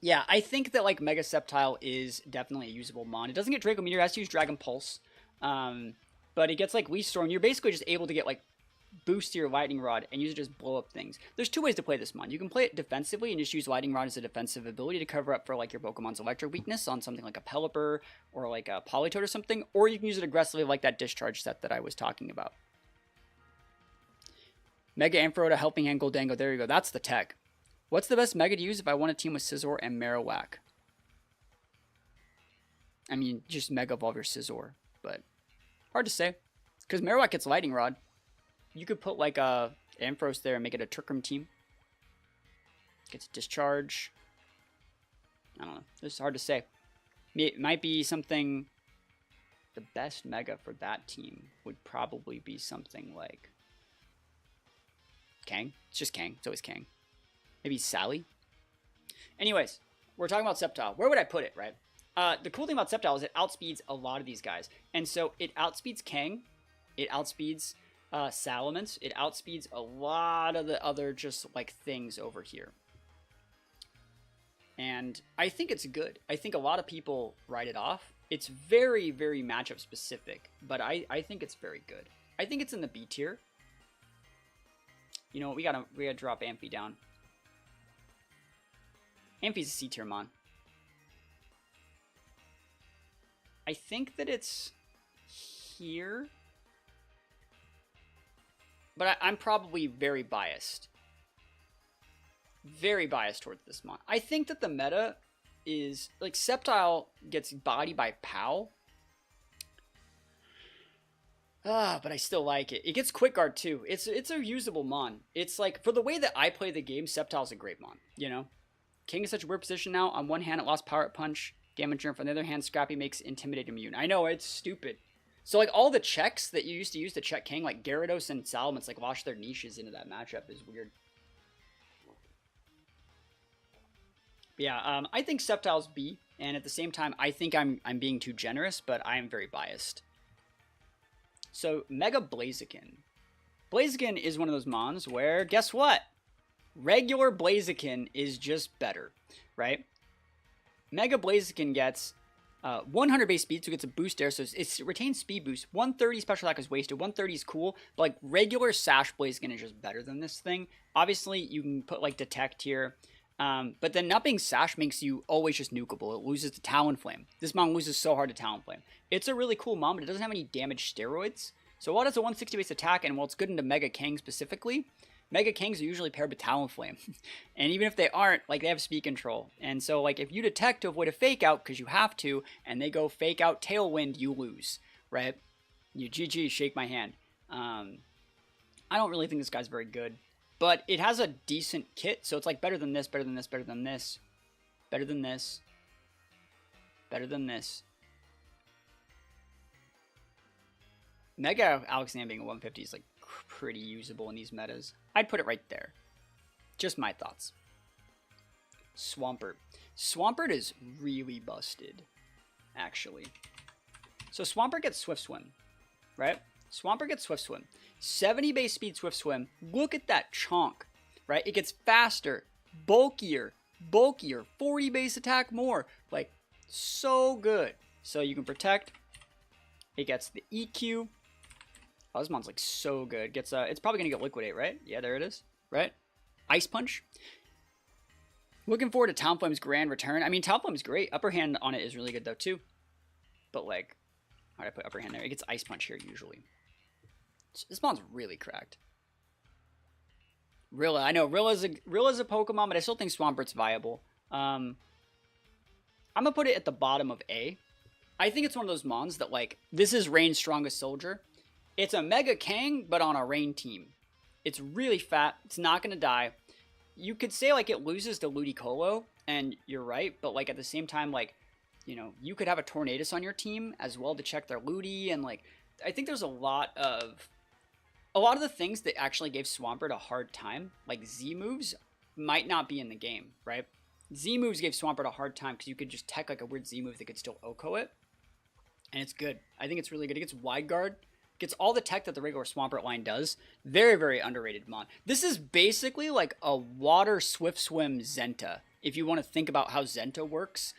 yeah, I think that like Mega Sceptile is definitely a usable mon. It doesn't get Draco Meteor, it has to use Dragon Pulse. But it gets like Leaf Storm. You're basically just able to get like boost to your Lightning Rod and use it to just blow up things. There's 2 ways to play this mon. You can play it defensively and just use Lightning Rod as a defensive ability to cover up for like your Pokemon's electric weakness on something like a Pelipper or like a Politoed or something. Or you can use it aggressively like that Discharge set that I was talking about. Mega Ampharos, Helping Hand, Goldango. There you go. That's the tech. What's the best Mega to use if I want a team with Scizor and Marowak? I mean, just Mega Evolve your Scizor, but hard to say. Because Marowak gets Lightning Rod. You could put like a Ampharos there and make it a Trickroom team. Gets Discharge. I don't know. It's hard to say. It might be something... The best Mega for that team would probably be something like... Kang? It's just Kang. It's always Kang. Maybe Sally? Anyways, we're talking about Sceptile. Where would I put it, right? The cool thing about Sceptile is it outspeeds a lot of these guys. And so it outspeeds Kang. It outspeeds Salamence. It outspeeds a lot of the other just like things over here. And I think it's good. I think a lot of people write it off. It's very, very matchup specific. But I think it's very good. I think it's in the B tier. You know what? We gotta drop Amphy down. Amphy's a C tier mon. I think that it's here. But I'm probably very biased. Very biased towards this mon. I think that the meta is... Like, Sceptile gets bodied by POW. But I still like it. It gets Quick Guard too. It's a usable mon. It's like, for the way that I play the game, Sceptile's a great mon, you know? King is such a weird position now. On one hand, it lost Power Up Punch, Damager. On the other hand, Scrappy makes Intimidate immune. I know, it's stupid. So, like, all the checks that you used to use to check King, like Gyarados and Salamence, like, lost their niches into that matchup is weird. But yeah, I think Sceptile's B, and at the same time, I think I'm being too generous, but I am very biased. So, Mega Blaziken. Blaziken is one of those mons where, guess what? Regular Blaziken is just better, right? Mega Blaziken gets 100 base speed, so it gets a boost there, so it retains speed boost. 130 special attack is wasted. 130 is cool, but like regular Sash Blaziken is just better than this thing. Obviously, you can put like Detect here, but then not being Sash makes you always just nukeable. It loses to Talonflame. This mon loses so hard to Talonflame. It's a really cool mon, but it doesn't have any damage steroids. So while it's a 160 base attack, and while it's good into Mega Kang specifically, Mega Kangs are usually paired with Talonflame. And even if they aren't, like, they have speed control. And so, like, if you detect to avoid a fake out, because you have to, and they go fake out Tailwind, you lose, right? You GG, shake my hand. I don't really think this guy's very good. But it has a decent kit, so it's like better than this, better than this, better than this, better than this, better than this. Mega Alexander being a 150 is like pretty usable in these metas. I'd put it right there. Just my thoughts. Swampert. Swampert is really busted, actually. So Swampert gets Swift Swim, right? Swampert gets Swift Swim. 70 base speed Swift Swim. Look at that chonk, right? It gets faster, bulkier, 40 base attack more. Like, so good. So you can protect. It gets the EQ. Oh, this mon's like so good. Gets it's probably gonna get Liquidate, right? Yeah, there it is, right? Ice Punch. Looking forward to Talonflame's grand return. I mean, Talonflame's great. Upper hand on it is really good though too. But like, How do I put upper hand there? It gets Ice Punch here usually. This mon's really cracked. Rilla, I know Rilla's a Pokemon, but I still think Swampert's viable. I'm gonna put it at the bottom of A. I think it's one of those mons that, like, this is Rain's strongest soldier. It's a Mega Kang, but on a Rain team. It's really fat. It's not gonna die. You could say, like, it loses to Ludicolo, and you're right, but, like, at the same time, like, you know, you could have a Tornadus on your team as well to check their Ludi, and, like, I think there's a lot of the things that actually gave Swampert a hard time, like Z moves, might not be in the game, right? Z moves gave Swampert a hard time because you could just tech like a weird Z move that could still OHKO it, and it's good. I think it's really good. It gets Wide Guard, gets all the tech that the regular Swampert line does. Very, very underrated mon. This is basically like a Water Swift Swim Zenta, if you want to think about how Zenta works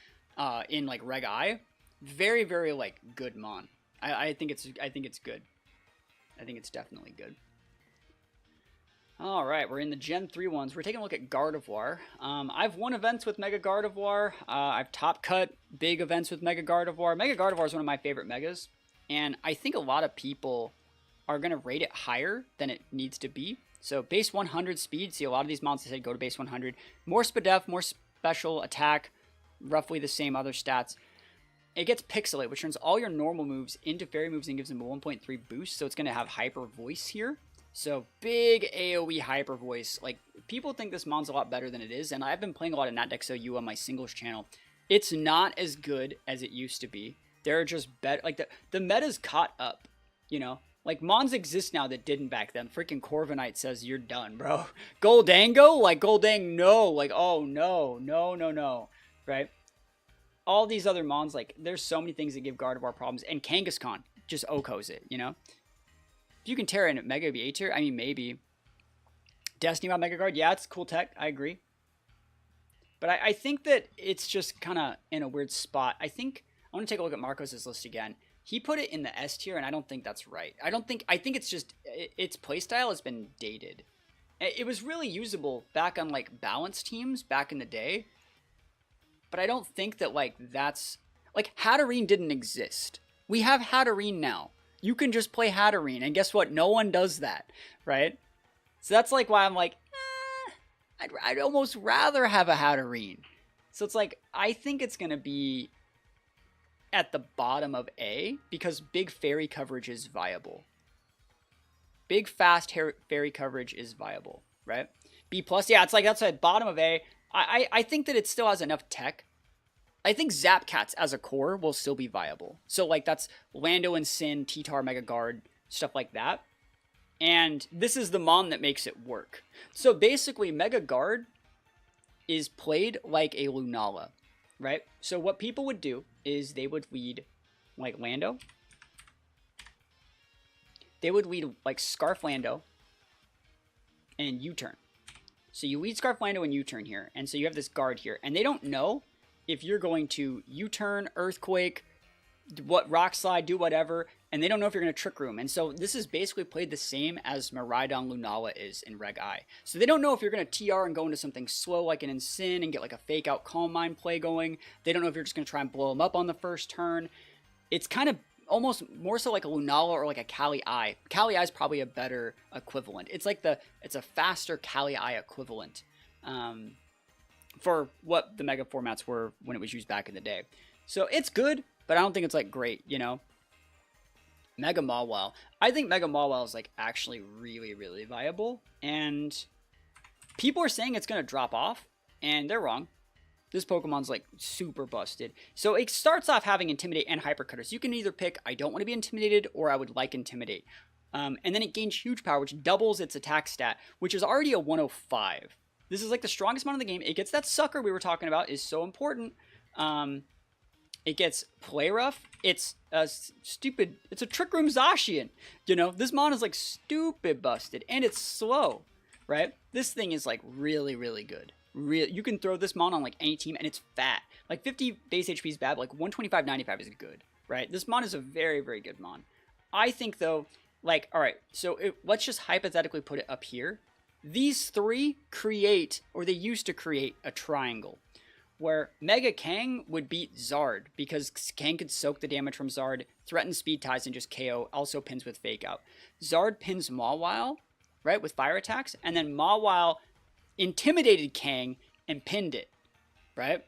in like Reg I. Very, very like good mon. I think it's good. I think it's definitely good. All right, we're in the Gen 3 ones. We're taking a look at Gardevoir. I've won events with Mega Gardevoir. I've top cut big events with Mega Gardevoir. Mega Gardevoir is one of my favorite Megas, and I think a lot of people are going to rate it higher than it needs to be. So base 100 speed, see a lot of these monsters said go to base 100. More Spadef, more special attack, roughly the same other stats. It gets Pixelate, which turns all your normal moves into fairy moves and gives them a 1.3 boost, so it's going to have Hyper Voice here. So big AoE Hyper Voice. Like, people think this mon's a lot better than it is, and I've been playing a lot of NatDexOU on my singles channel. It's not as good as it used to be. There are just better, like the meta's caught up, you know? Like, mons exist now that didn't back then. Freaking Corviknight says you're done, bro. Goldango? Like, Goldang, no. Like, oh, no. No, no, no. Right? All these other mons, like, there's so many things that give Gardevoir problems. And Kangaskhan just OHKOs it, you know? If you can tear in Mega be A tier, I mean, maybe. Destiny about Mega Guard, yeah, it's cool tech. I agree. But I think that it's just kind of in a weird spot. I want to take a look at Marcos's list again. He put it in the S tier, and I don't think that's right. I think it's just, its playstyle has been dated. It was really usable back on, like, balanced teams back in the day. But I don't think that, like, that's... Like, Hatterene didn't exist. We have Hatterene now. You can just play Hatterene, and guess what? No one does that, right? So that's, like, why I'm like, I'd almost rather have a Hatterene. So it's like, I think it's going to be at the bottom of A, because big fairy coverage is viable. Big, fast fairy coverage is viable, right? B+, yeah, it's like, that's at bottom of A. I think that it still has enough tech. I think Zapcats as a core will still be viable. So, like, that's Lando and Sin, T-Tar, Mega Guard, stuff like that. And this is the mon that makes it work. So, basically, Mega Guard is played like a Lunala, right? So, what people would do is they would lead, like, Lando. They would lead, like, Scarf Lando and U-turn. So you lead Scarf Lando and U-turn here, and so you have this guard here, and they don't know if you're going to U-turn, Earthquake, what Rock Slide, do whatever, and they don't know if you're going to Trick Room. And so this is basically played the same as Miraidon Lunala is in Reg I. So they don't know if you're going to TR and go into something slow like an Incin and get like a fake out Calm Mind play going. They don't know if you're just going to try and blow them up on the first turn. It's kind of almost more so like a Lunala or like a Kali I. Kali I is probably a better equivalent. It's like it's a faster Kali I equivalent for what the Mega formats were when it was used back in the day. So it's good, but I don't think it's like great, you know? Mega Mawile. I think Mega Mawile is like actually really, really viable, and people are saying it's going to drop off, and they're wrong. This Pokemon's like super busted. So it starts off having Intimidate and Hypercutter. So you can either pick, I don't want to be intimidated, or I would like Intimidate. And then it gains huge power, which doubles its attack stat, which is already a 105. This is like the strongest mon in the game. It gets that sucker we were talking about, is so important. It gets Play Rough. It's a Trick Room Zacian. You know, this mon is like stupid busted, and it's slow, right? This thing is like really, really good. You can throw this mon on like any team, and it's fat. Like 50 base HP is bad, but like 125, 95 is good, right? This mon is a very, very good mon. I think though, like, all right, so let's just hypothetically put it up here. These three create, or they used to create, a triangle. where Mega Kang would beat Zard because Kang could soak the damage from Zard, threaten speed ties, and just KO, also pins with Fake Out. Zard pins Mawile, right, with fire attacks, and then Mawile intimidated Kang and pinned it, right?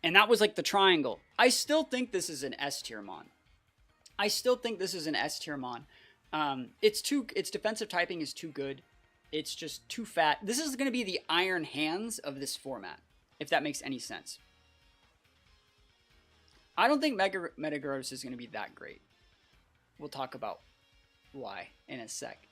And that was like the triangle. I still think this is an S tier mon. Its defensive typing is too good. It's just too fat. This is going to be the Iron Hands of this format, if that makes any sense. I don't think Metagross is going to be that great. We'll talk about why in a sec.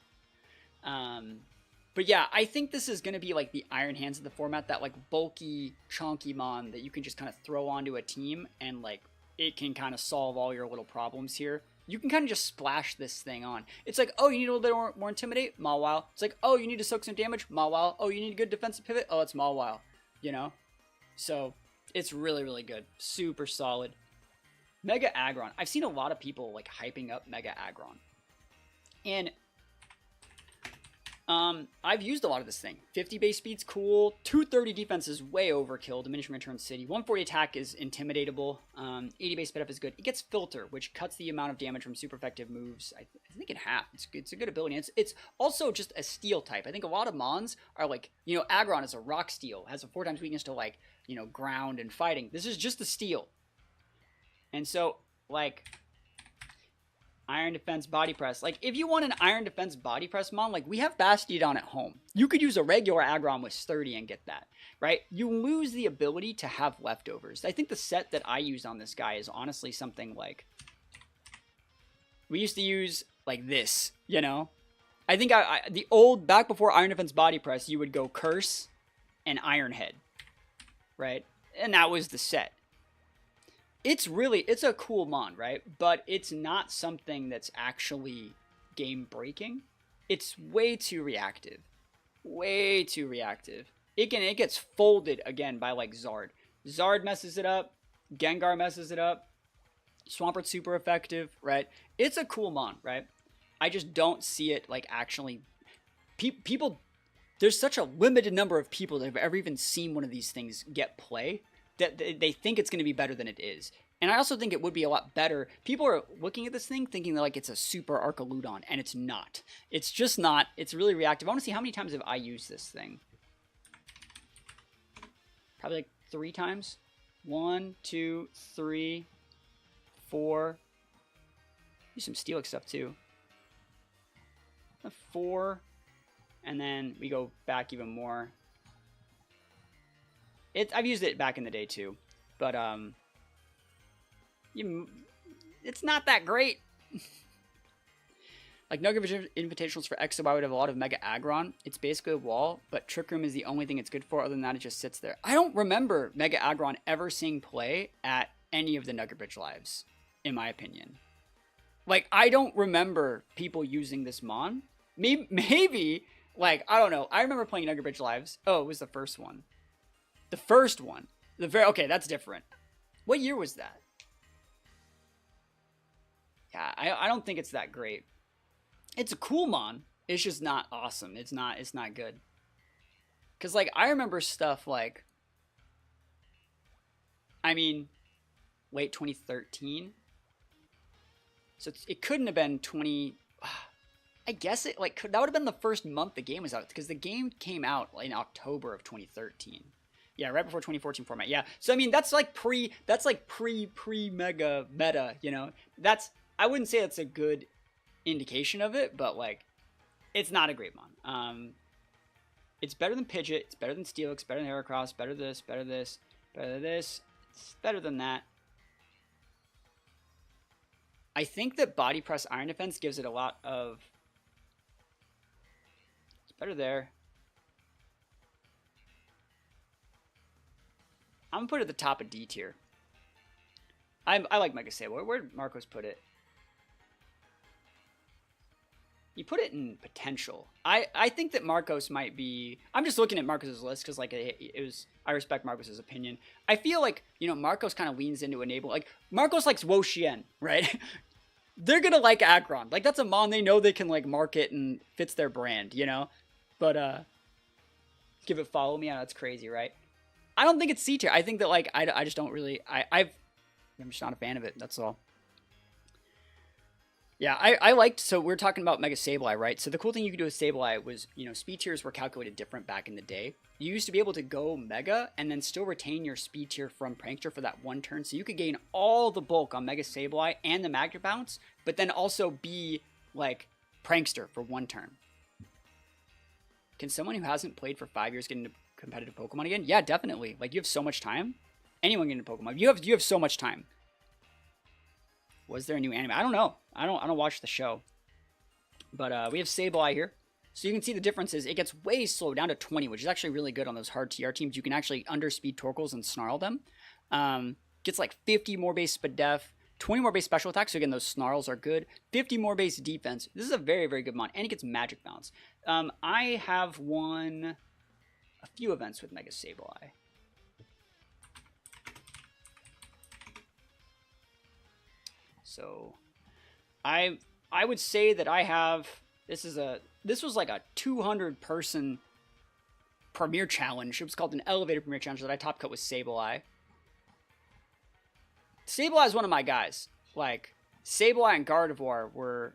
But yeah, I think this is going to be like the Iron Hands of the format, that like bulky, chunky mon that you can just kind of throw onto a team and like it can kind of solve all your little problems here. You can kind of just splash this thing on. It's like, oh, you need a little bit more intimidate? Mawile. It's like, oh, you need to soak some damage? Mawile. Oh, you need a good defensive pivot? Oh, it's Mawile. You know? So, it's really, really good. Super solid. Mega Aggron. I've seen a lot of people, like, hyping up Mega Aggron. And I've used a lot of this thing. 50 base speed's cool. 230 defense is way overkill. Diminishing Return City. 140 attack is intimidatable. 80 base speed up is good. It gets Filter, which cuts the amount of damage from super effective moves, I think in half. It's a good ability. It's also just a steel type. I think a lot of mons are like, you know, Aggron is a rock steel. Has a 4 times weakness to like, you know, ground and fighting. This is just a steel. And so, like, Iron Defense Body Press. Like, if you want an Iron Defense Body Press mon, like, we have Bastiodon at home. You could use a regular Aggron with 30 and get that, right? You lose the ability to have leftovers. I think the set that I use on this guy is honestly something like... We used to use, like, this, you know? I think the old, back before Iron Defense Body Press, you would go Curse and Iron Head, right? And that was the set. It's a cool mon, right? But it's not something that's actually game breaking. It's way too reactive. Way too reactive. It gets folded again by like Zard. Zard messes it up. Gengar messes it up. Swampert's super effective, right? It's a cool mon, right? I just don't see it like actually... People... There's such a limited number of people that have ever even seen one of these things get play that they think it's going to be better than it is. And I also think it would be a lot better. People are looking at this thing thinking that like it's a super Archaludon, and it's not. It's just not. It's really reactive. I want to see how many times have I used this thing. Probably like 3 times. 1, 2, 3, 4. Use some Steelix stuff too. 4. And then we go back even more. I've used it back in the day too, but it's not that great. Like Nugget Invitationals for X and Y would have a lot of Mega Aggron. It's basically a wall, but Trick Room is the only thing it's good for. Other than that, it just sits there. I don't remember Mega Aggron ever seeing play at any of the Nugget Bridge lives, in my opinion. Like, I don't remember people using this mon. Maybe like, I don't know. I remember playing Nugget Bridge lives. Oh, it was the first one. The first one. Okay, that's different. What year was that? Yeah, I don't think it's that great. It's a cool mon. It's just not awesome. It's not good. Cause like I remember stuff like, I mean, late 2013. So it couldn't have been 20. I guess it like that would have been the first month the game was out, because the game came out in October of 2013. Yeah, right before 2014 format. Yeah. So I mean, that's like pre mega meta, you know. I wouldn't say that's a good indication of it, but like it's not a great mon. It's better than Pidgeot, it's better than Steelix, better than Heracross, better this, better this, better this. It's better than that. I think that Body Press Iron Defense gives it a lot of... It's better there. I'm going to put it at the top of D tier. I like Mega Sable. Where'd Marcos put it? You put it in potential. I think that Marcos might be... I'm just looking at Marcos's list because like I respect Marcos's opinion. I feel like, you know, Marcos kind of leans into enable. Like, Marcos likes Wo Xian, right? They're going to like Aggron. Like, that's a mon they know they can, like, market and fits their brand, you know? But, give it follow me. I know, that's crazy, right? I don't think it's C tier. I think that like I just don't really I'm just not a fan of it. That's all. Yeah, I liked, so we're talking about Mega Sableye, right? So the cool thing you could do with Sableye was, you know, speed tiers were calculated different back in the day. You used to be able to go Mega and then still retain your speed tier from Prankster for that one turn. So you could gain all the bulk on Mega Sableye and the Magnet Bounce, but then also be like Prankster for one turn. Can someone who hasn't played for 5 years get into competitive Pokemon again? Yeah, definitely. Like, you have so much time. Anyone get into Pokemon. You have so much time. Was there a new anime? I don't know. I don't watch the show. But we have Sableye here. So you can see the difference is it gets way slow down to 20, which is actually really good on those hard TR teams. You can actually underspeed Torkoals and snarl them. Gets like 50 more base Spadef, 20 more base special attacks. So again, those snarls are good. 50 more base defense. This is a very, very good mon. And it gets magic bounce. I have won a few events with Mega Sableye. So I would say that I have, this was like a 200-person Premier Challenge. It was called an Elevator Premier Challenge that I top cut with Sableye. Sableye is one of my guys. Like, Sableye and Gardevoir were,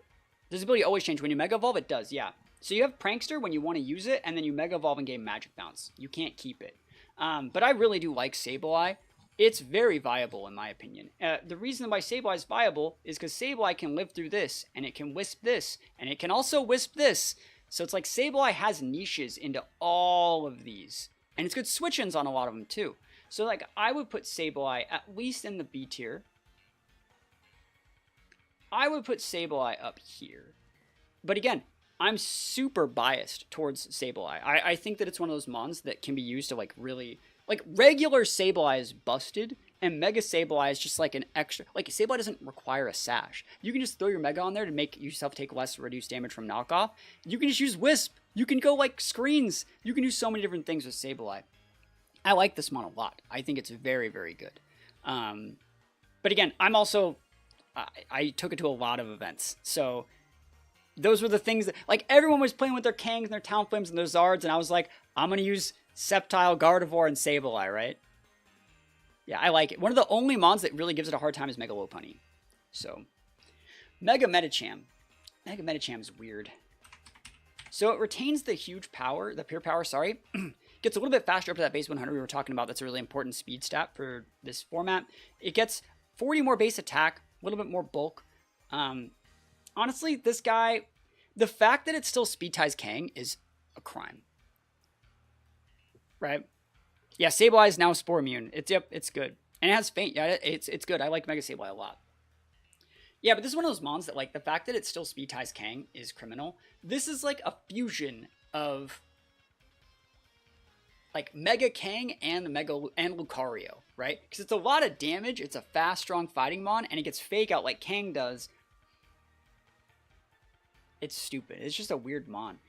this ability always change. When you Mega Evolve, it does, yeah. So you have Prankster when you want to use it, and then you Mega Evolve and gain Magic Bounce. You can't keep it. But I really do like Sableye. It's very viable, in my opinion. The reason why Sableye is viable is because Sableye can live through this, and it can wisp this, and it can also wisp this. So it's like Sableye has niches into all of these. And it's good switch-ins on a lot of them, too. So, like, I would put Sableye at least in the B tier. I would put Sableye up here. But again, I'm super biased towards Sableye. I think that it's one of those mons that can be used to, like, really... Like, regular Sableye is busted, and Mega Sableye is just like an extra... Like, Sableye doesn't require a sash. You can just throw your Mega on there to make yourself take less reduced damage from knockoff. You can just use Wisp. You can go, like, screens. You can do so many different things with Sableye. I like this mon a lot. I think it's very, very good. But again, I'm also... I took it to a lot of events, so... Those were the things that... Like, everyone was playing with their Kangs and their Talonflames and their Zards, and I was like, I'm going to use... Sceptile, Gardevoir, and Sableye, right? Yeah, I like it. One of the only mons that really gives it a hard time is Mega Lopunny. So, Mega Medicham. Mega Medicham is weird. So it retains the huge power, the pure power, sorry. Gets a little bit faster up to that base 100 we were talking about. That's a really important speed stat for this format. It gets 40 more base attack, a little bit more bulk. Honestly, this guy, the fact that it still speed ties Kang is a crime. Right? Yeah, Sableye is now Spore Immune. It's good. And it has Feint. Yeah, it's good. I like Mega Sableye a lot. Yeah, but this is one of those mons that, like, the fact that it still speed ties Kang is criminal. This is like a fusion of, like, Mega Kang and Lucario, right? Because it's a lot of damage. It's a fast, strong fighting mon, and it gets Fake Out like Kang does. It's stupid. It's just a weird mon.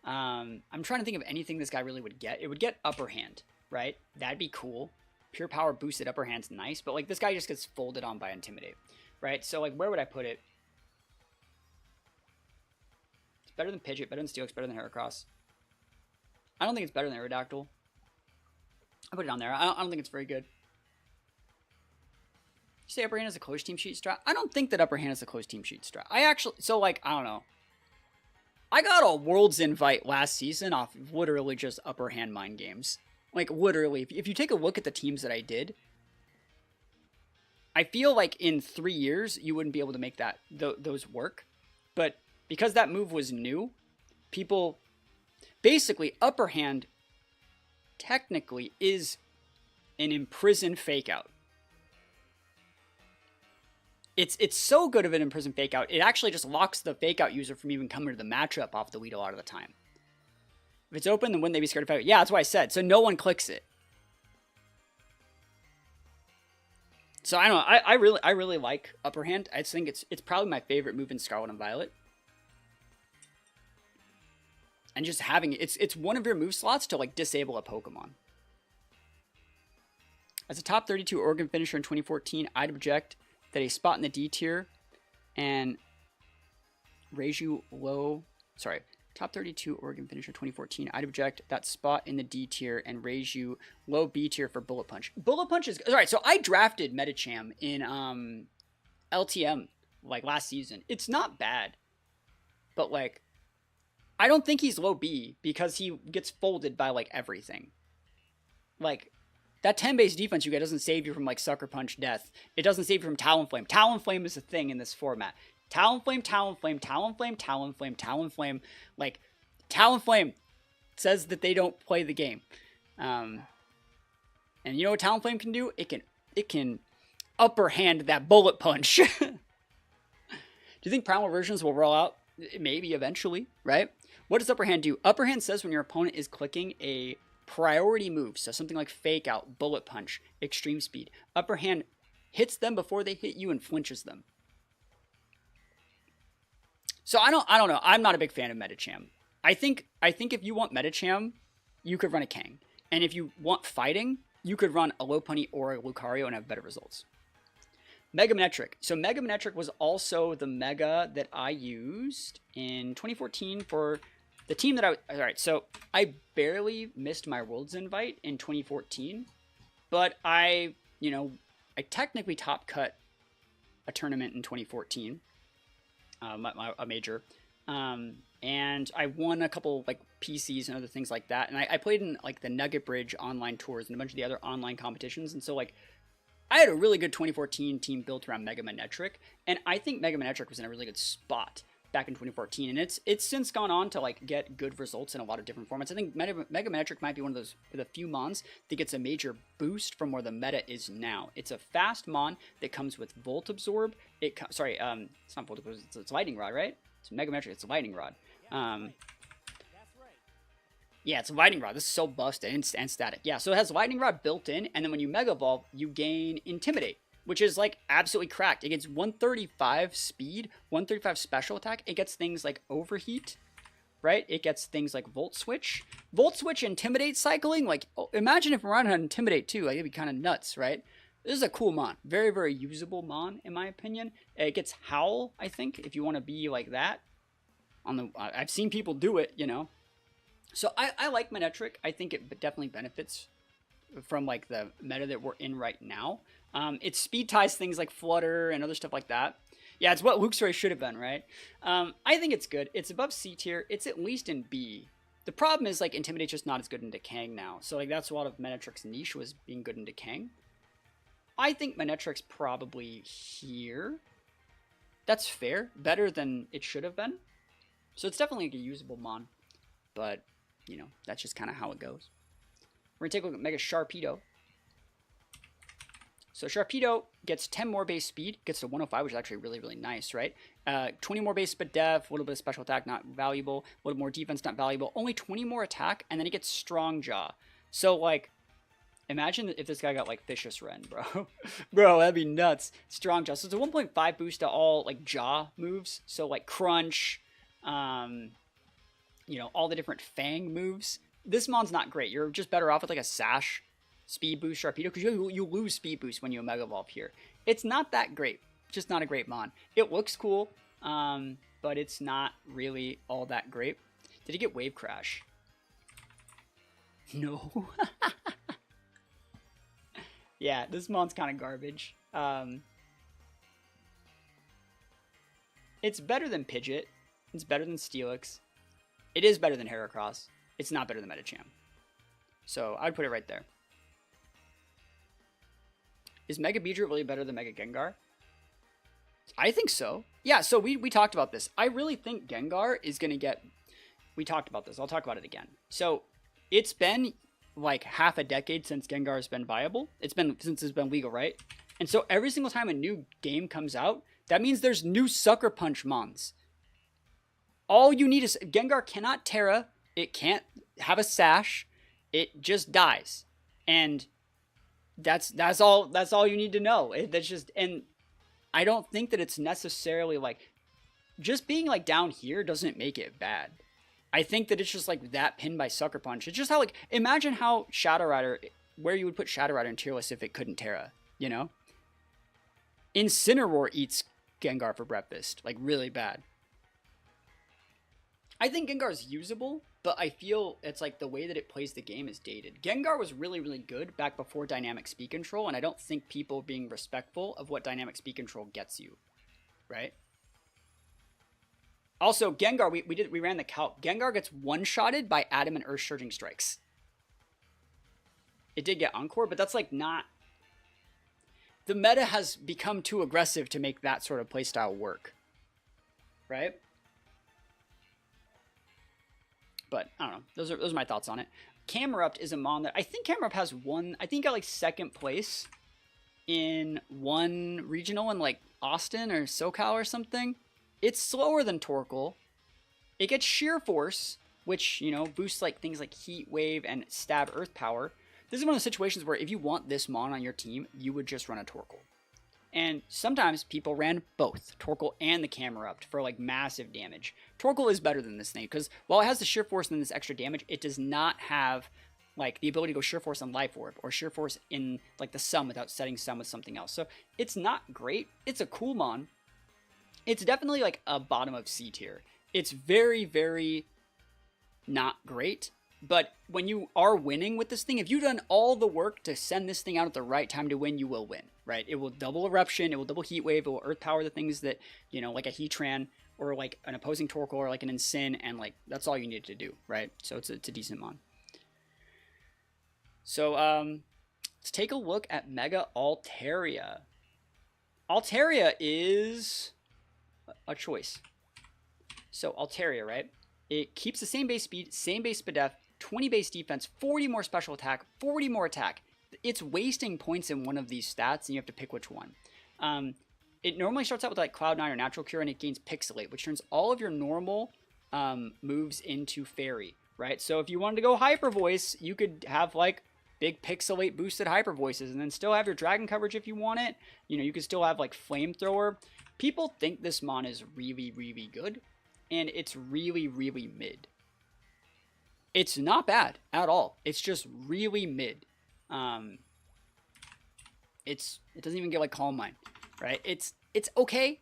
I'm trying to think of anything this guy really would get. It would get Upper Hand, right? That'd be cool. Pure Power boosted Upper Hand's nice, but like this guy just gets folded on by Intimidate, right? So like where would I put it? It's better than Pidgeot, better than Steelix, better than Heracross. I don't think it's better than Aerodactyl. I put it on there. I don't think it's very good. You say Upper Hand is a close team sheet strat? I don't think that Upper Hand is a close team sheet strat. I don't know. I got a Worlds invite last season off of literally just Upper Hand mind games. Like, literally. If you take a look at the teams that I did, I feel like in 3 years, you wouldn't be able to make those work. But because that move was new, people... Basically, Upper Hand technically is an imprisoned Fake Out. It's so good of an imprisoned Fake Out, it actually just locks the Fake Out user from even coming to the matchup off the lead a lot of the time. If it's open, then wouldn't they be scared of Fake Out? Yeah, that's what I said. So no one clicks it. So I don't know. I really like Upper Hand. I just think it's probably my favorite move in Scarlet and Violet. And just having it, it's one of your move slots to like disable a Pokemon. As a top 32 Oregon finisher in 2014, I'd object that a spot in the D tier and Reiju low, sorry, Top 32 Oregon finisher 2014. I'd object that spot in the D tier and raise you low B tier for Bullet Punch. Bullet Punch is... Alright, so I drafted Medicham in LTM, like, last season. It's not bad. But, like, I don't think he's low B because he gets folded by, like, everything. Like, that 10 base defense you get doesn't save you from, like, Sucker Punch death. It doesn't save you from Talonflame. Talonflame is a thing in this format. Talonflame, Talonflame, Talonflame, Talonflame, Talonflame. Like, Talonflame says that they don't play the game. And you know what Talonflame can do? It can upper hand that Bullet Punch. Do you think primal versions will roll out? Maybe eventually, right? What does upper hand do? Upper hand says when your opponent is clicking a priority move, so something like Fake Out, Bullet Punch, Extreme Speed. Upper hand hits them before they hit you and flinches them. So I don't know. I'm not a big fan of Medicham. I think if you want Medicham, you could run a Kang. And if you want fighting, you could run a Lopunny or a Lucario and have better results. Mega Manectric. So Mega Manectric was also the Mega that I used in 2014 for the team that alright, so I barely missed my Worlds invite in 2014, but I technically top cut a tournament in 2014. A major, and I won a couple like PCs and other things like that, and I played in like the Nugget Bridge online tours and a bunch of the other online competitions, and so like I had a really good 2014 team built around Mega Manectric, and I think Mega Manectric was in a really good spot back in 2014, and it's since gone on to like get good results in a lot of different formats. I think Mega Manectric might be one of those the few mons that gets a major boost from where the meta is now. It's a fast mon that comes with Volt Absorb. It's not Volt Absorb, it's Lightning Rod, right? It's Mega Manectric, it's a Lightning Rod. Yeah, it's a Lightning Rod. This is so busted and static. Yeah, so it has Lightning Rod built in, and then when you Mega Evolve, you gain Intimidate, which is like absolutely cracked. It gets 135 speed, 135 special attack. It gets things like Overheat, right? It gets things like Volt Switch. Volt Switch Intimidate cycling, like imagine if Mirana had Intimidate too, like it'd be kind of nuts, right? This is a cool mon. Very, very usable mon, in my opinion. It gets Howl, I think, if you want to be like that. I've seen people do it, you know. So I like Manectric. I think it definitely benefits from like the meta that we're in right now. It speed ties things like Flutter and other stuff like that. Yeah, it's what Luxray should have been, right? I think it's good. It's above C tier. It's at least in B. The problem is like Intimidate's just not as good in Decaying now. So like that's a lot of Manetric's niche was being good in Decaying. I think Manetric's probably here. That's fair. Better than it should have been. So it's definitely like a usable mon. But, you know, that's just kind of how it goes. We're going to take a look at Mega Sharpedo. So Sharpedo gets 10 more base speed, gets to 105, which is actually really, really nice, right? 20 more base speed def, a little bit of special attack, not valuable. A little more defense, not valuable. Only 20 more attack, and then he gets Strong Jaw. So, like, imagine if this guy got, like, Vicious Ren, bro. Bro, that'd be nuts. Strong Jaw. So it's a 1.5 boost to all, like, Jaw moves. So, like, Crunch, you know, all the different Fang moves. This mon's not great. You're just better off with, like, a Sash speed boost Sharpedo, because you lose speed boost when you Mega Evolve here. It's not that great. Just not a great mon. It looks cool, but it's not really all that great. Did he get Wave Crash? No. Yeah, this mon's kind of garbage. It's better than Pidgeot. It's better than Steelix. It is better than Heracross. It's not better than Medicham. So I'd put it right there. Is Mega Beedrill really better than Mega Gengar? I think so. Yeah, so we talked about this. I really think Gengar is going to get... We talked about this. I'll talk about it again. So it's been like half a decade since Gengar has been viable. Since it's been legal, right? And so every single time a new game comes out, that means there's new Sucker Punch mons. All you need is... Gengar cannot Terra. It can't have a Sash. It just dies. And... That's all you need to know. That's just, and I don't think that it's necessarily like just being like down here doesn't make it bad. I think that it's just like that pinned by Sucker Punch. It's just how like imagine how Shadow Rider, where you would put Shadow Rider in tier list if it couldn't Terra, you know? Incineroar eats Gengar for breakfast, like really bad. I think Gengar's usable, but I feel it's like the way that it plays the game is dated. Gengar was really, really good back before dynamic speed control, and I don't think people being respectful of what dynamic speed control gets you, right? Also, Gengar, we ran the calc. Gengar gets one-shotted by Adam and Earth Surging Strikes. It did get Encore, but that's like not... The meta has become too aggressive to make that sort of playstyle work, right? But I don't know. Those are my thoughts on it. Camerupt is a mon that I think Camerupt has one. I think got like second place in one regional in like Austin or SoCal or something. It's slower than Torkoal. It gets Sheer Force, which, you know, boosts like things like Heat Wave and Stab Earth Power. This is one of the situations where if you want this mon on your team, you would just run a Torkoal. And sometimes people ran both, Torkoal and the Camerupt, for like massive damage. Torkoal is better than this thing, because while it has the Sheer Force and this extra damage, it does not have like the ability to go Sheer Force on Life Orb, or Sheer Force in like the Sun without setting Sun with something else. So it's not great. It's a cool mon. It's definitely like a bottom of C tier. It's very, very not great. But when you are winning with this thing, if you've done all the work to send this thing out at the right time to win, you will win, right? It will double Eruption, it will double Heat Wave, it will Earth Power the things that, you know, like a Heatran or like an opposing Torkoal or like an Incin, and like that's all you need to do, right? So it's a decent mon. So let's take a look at Mega Altaria. Altaria is a choice. So Altaria, right? It keeps the same base speed, same base Spadef, 20 base defense, 40 more special attack, 40 more attack. It's wasting points in one of these stats, and you have to pick which one. It normally starts out with like Cloud9 or Natural Cure, and it gains Pixelate, which turns all of your normal moves into Fairy, right? So if you wanted to go Hyper Voice, you could have like big Pixelate boosted Hyper Voices, and then still have your Dragon coverage if you want it. You know, you could still have like Flamethrower. People think this mon is really, really good, and it's really, really mid. It's not bad at all. It's just really mid. It doesn't even get like Calm Mind, right? It's okay,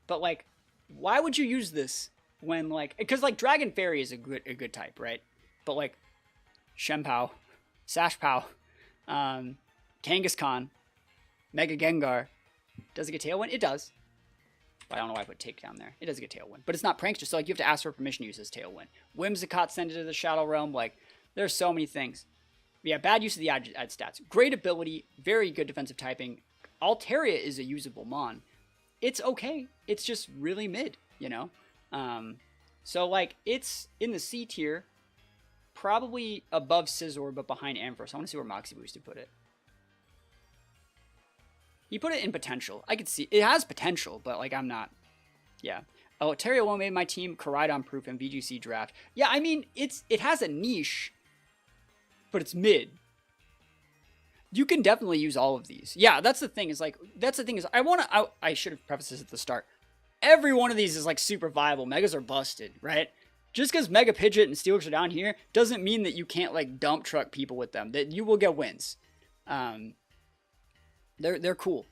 but like, why would you use this when like, because like Dragon Fairy is a good type, right? But like Shenpao, Sashpao, Kangaskhan, Mega Gengar, does it get Tailwind? It does. I don't know why I put Takedown there. It does get Tailwind. But it's not Prankster, so like you have to ask for permission to use this Tailwind. Whimsicott, send it to the Shadow Realm. Like, there's so many things. Yeah, bad use of the add stats. Great ability, very good defensive typing. Altaria is a usable mon. It's okay. It's just really mid, you know? So, like, it's in the C tier. Probably above Scizor, but behind Ampharos. I want to see where Moxie Boosted put it. He put it in potential. I could see it has potential, but like I'm not. Yeah. Oh, Altaria won't made my team Koraidon proof in VGC draft. Yeah, I mean it has a niche, but it's mid. You can definitely use all of these. Yeah, that's the thing. Is I should have prefaced this at the start. Every one of these is like super viable. Megas are busted, right? Just because Mega Pidgeot and Steelix are down here doesn't mean that you can't like dump truck people with them. That you will get wins. They're cool.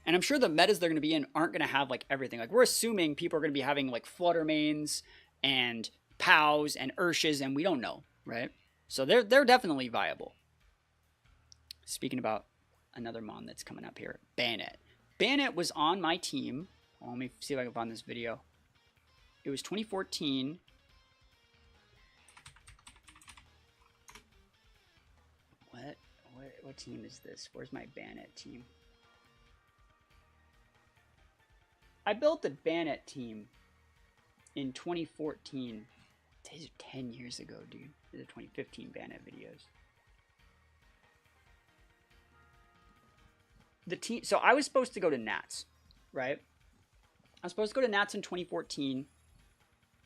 And I'm sure the metas they're going to be in aren't going to have like everything. Like we're assuming people are going to be having like Flutter Mains and Pows and Urshes, and we don't know, right? So they're definitely viable. Speaking about another mon that's coming up here, Bannet. Bannet was on my team. Well, let me see if I can find this video. It was 2014. What team is this? Where's my Bannet team? I built the Bannet team in 2014. These are 10 years ago, dude. These are 2015 Bannet videos. The team. So I was supposed to go to Nats, right? I was supposed to go to Nats in 2014,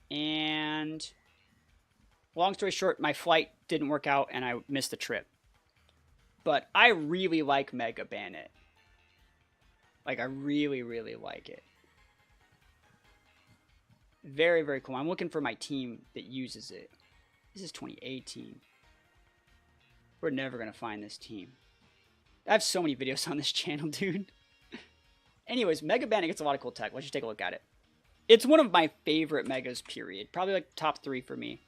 and long story short, my flight didn't work out, and I missed the trip. But I really like Mega Bannet. Like, I really, really like it. Very, very cool. I'm looking for my team that uses it. This is 2018. We're never going to find this team. I have so many videos on this channel, dude. Anyways, Mega Bannet gets a lot of cool tech. Let's just take a look at it. It's one of my favorite megas, period. Probably like top 3 for me.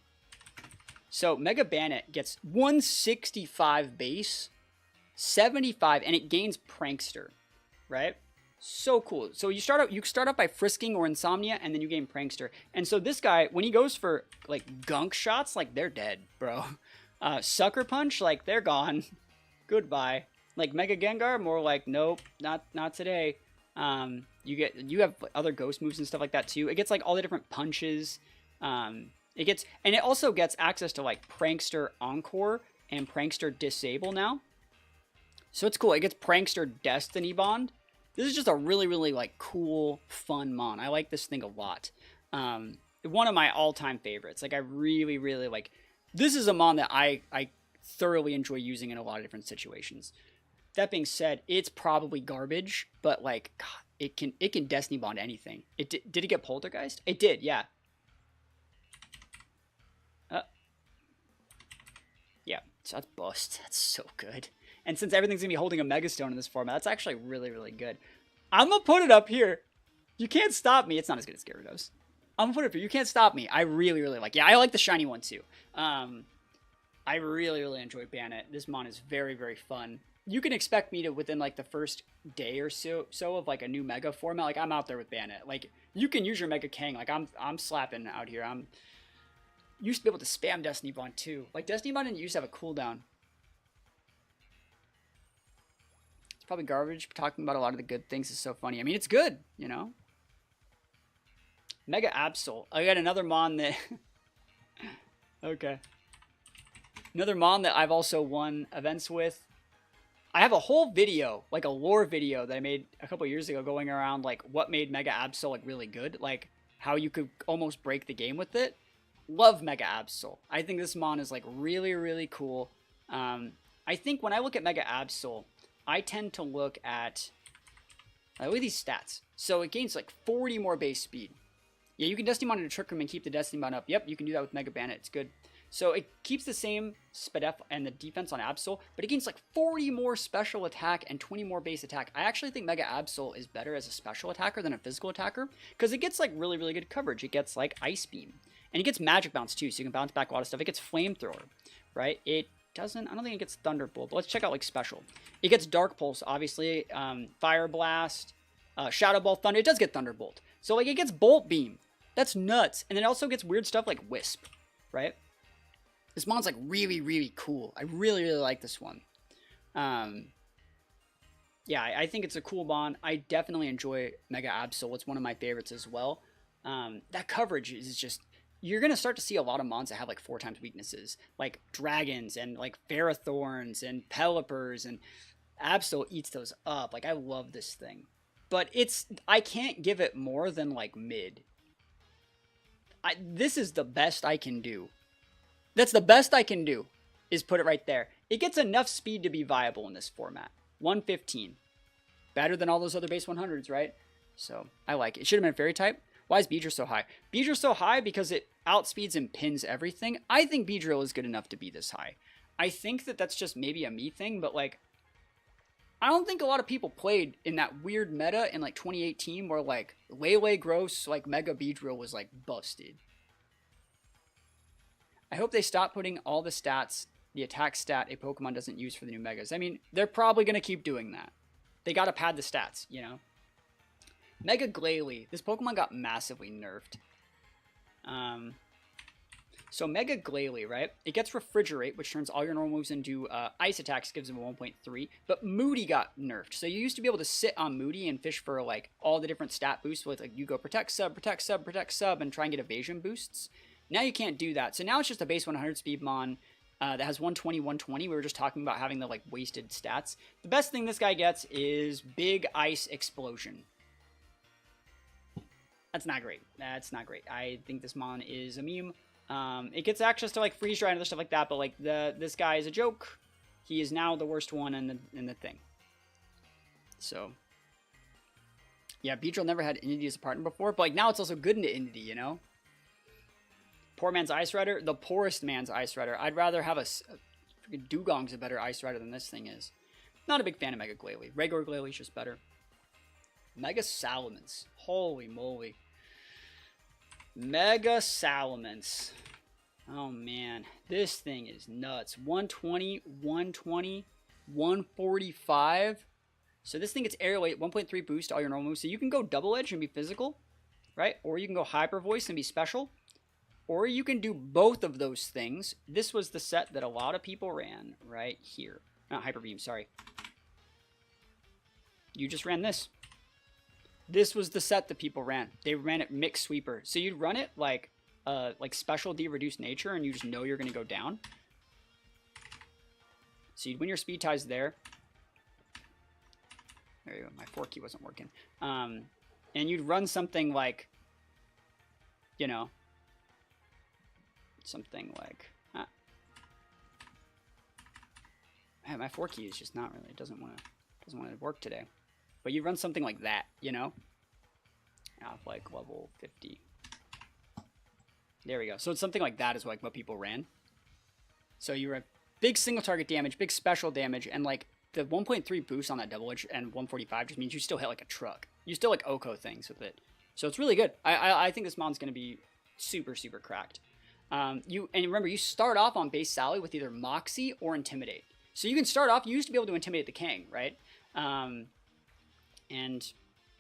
So Mega Bandit gets 165 base, 75, and it gains Prankster, right? So cool. So you start out by frisking or insomnia, and then you gain Prankster. And so this guy, when he goes for like gunk shots, like they're dead, bro. Sucker punch, like they're gone. Goodbye. Like Mega Gengar, more like nope, not today. You have other ghost moves and stuff like that too. It gets like all the different punches. It also gets access to like Prankster Encore and Prankster Disable now. So it's cool. It gets Prankster Destiny Bond. This is just a really, really like cool, fun mon. I like this thing a lot. One of my all-time favorites. Like I really, really like. This is a mon that I thoroughly enjoy using in a lot of different situations. That being said, it's probably garbage, but like God, it can Destiny Bond anything. Did it get Poltergeist? It did, yeah. Yeah, so that's bust. That's so good. And since everything's gonna be holding a Megastone in this format, that's actually really, really good. I'm gonna put it up here. You can't stop me. It's not as good as Gyarados. I'm gonna put it up here. You can't stop me. I really, really like. Yeah, I like the shiny one too. I really, really enjoy Bandit. This mon is very, very fun. You can expect me to, within like the first day or so of like a new Mega format, like I'm out there with Bandit. Like you can use your Mega Kang. Like I'm slapping out here. Used to be able to spam Destiny Bond too. Like Destiny Bond didn't used to have a cooldown. It's probably garbage. Talking about a lot of the good things is so funny. I mean, it's good, you know. Mega Absol. I got another mon that. Okay. Another mon that I've also won events with. I have a whole video, like a lore video that I made a couple years ago going around like what made Mega Absol like really good. Like how you could almost break the game with it. Love Mega Absol. I think this mon is like really, really cool. I think when I look at Mega Absol, I tend to look at these stats. So it gains like 40 more base speed. Yeah, you can Destiny Bond into Trick Room and keep the Destiny Bond up. Yep, you can do that with Mega Bandit. It's good. So it keeps the same SPDF and the defense on Absol, but it gains like 40 more special attack and 20 more base attack. I actually think Mega Absol is better as a special attacker than a physical attacker because it gets like really, really good coverage. It gets like Ice Beam. And it gets Magic Bounce too, so you can bounce back a lot of stuff. It gets Flamethrower, right? I don't think it gets Thunderbolt, but let's check out like special. It gets Dark Pulse, obviously, Fire Blast, Shadow Ball, Thunder. It does get Thunderbolt. So like it gets Bolt Beam. That's nuts. And then it also gets weird stuff like Wisp, right? This mon's like really, really cool. I really, really like this one. Yeah, I think it's a cool mon. I definitely enjoy Mega Absol. It's one of my favorites as well. That coverage is just... You're going to start to see a lot of mons that have like 4 times weaknesses. Like Dragons and like Ferrothorns and Pelipers. And Absol eats those up. Like I love this thing. But I can't give it more than like mid. This is the best I can do. That's the best I can do, is put it right there. It gets enough speed to be viable in this format. 115. Better than all those other base 100s, right? So, I like it. It should have been Fairy type. Why is Beedrill so high? Beedrill so high because it outspeeds and pins everything. I think Beedrill is good enough to be this high. I think that that's just maybe a me thing, but like, I don't think a lot of people played in that weird meta in like 2018 where like Lele Gross, like Mega Beedrill was like busted. I hope they stop putting all the stats, the attack stat a Pokemon doesn't use for the new Megas. I mean, they're probably going to keep doing that. They got to pad the stats, you know? Mega Glalie. This Pokemon got massively nerfed. So Mega Glalie, right? It gets Refrigerate, which turns all your normal moves into ice attacks, gives them a 1.3. But Moody got nerfed. So you used to be able to sit on Moody and fish for like all the different stat boosts with like you go Protect Sub, Protect Sub, Protect Sub, and try and get evasion boosts. Now you can't do that. So now it's just a base 100 speed mon that has 120, 120. We were just talking about having the like wasted stats. The best thing this guy gets is Big Ice Explosion. That's not great. That's not great. I think this mon is a meme. It gets access to like freeze dry and other stuff like that, but like this guy is a joke. He is now the worst one in the thing. So yeah, Beedrill never had Entity as a partner before, but like now it's also good into Entity, you know? Poor man's Ice Rider? The poorest man's Ice Rider. I'd rather have freaking Dugong's a better Ice Rider than this thing is. Not a big fan of Mega Glalie. Regular Glalie's just better. Mega Salamence. Holy moly. Mega Salamence. Oh man, this thing is nuts. 120, 120, 145. So this thing gets aerial 8, 1.3 boost to all your normal moves. So you can go double edge and be physical, right? Or you can go hyper voice and be special. Or you can do both of those things. This was the set that a lot of people ran right here. Not hyper beam, sorry. You just ran this. This was the set that people ran. They ran it mixed sweeper. So you'd run it like special D reduced nature, and you just know you're going to go down. So you'd win your speed ties there. There you go. My 4 key wasn't working. And you'd run something like, you know, something like, man, my 4 key is just not really, it doesn't want to work today. But you run something like that, you know, off like level 50. There we go. So it's something like that is like what people ran. So you have big single target damage, big special damage, and like the 1.3 boost on that double edge and 145 just means you still hit like a truck. You still like Oko things with it. So it's really good. I think this mon's going to be super, super cracked. And remember, you start off on base Sally with either Moxie or Intimidate. So you can start off, you used to be able to intimidate the Kang, right? And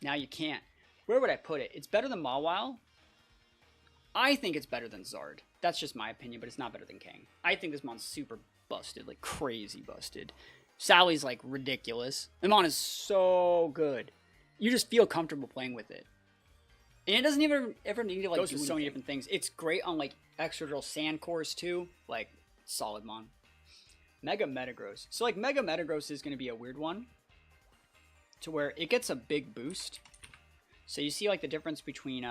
now you can't. Where would I put it? It's better than Mawile. I think it's better than Zard. That's just my opinion, but it's not better than Kang. I think this mon's super busted, like crazy busted. Sally's like ridiculous. The mon is so good. You just feel comfortable playing with it. And it doesn't even ever need to like do so many different things. It's great on like extra drill sand cores too. Like solid mon. Mega Metagross. So like Mega Metagross is going to be a weird one. To where it gets a big boost. So you see like the difference between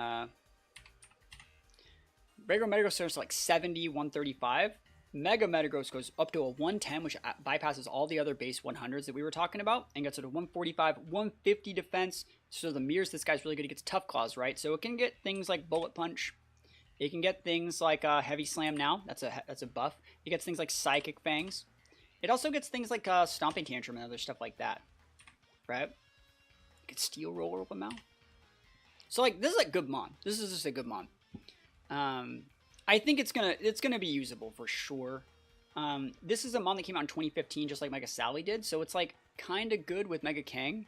regular Metagross starts like 70, 135. Mega Metagross goes up to a 110, which bypasses all the other base 100s that we were talking about, and gets it to 145, 150 defense. So the mirrors, this guy's really good. It gets Tough Claws, right? So it can get things like Bullet Punch. It can get things like Heavy Slam now. That's a buff. It gets things like Psychic Fangs. It also gets things like Stomping Tantrum and other stuff like that, right? It gets Steel Roller with a mouth. So like this is a good mon. This is just a good mon. I think it's gonna be usable for sure. This is a mon that came out in 2015, just like Mega Sally did, so it's like kind of good with Mega Kang.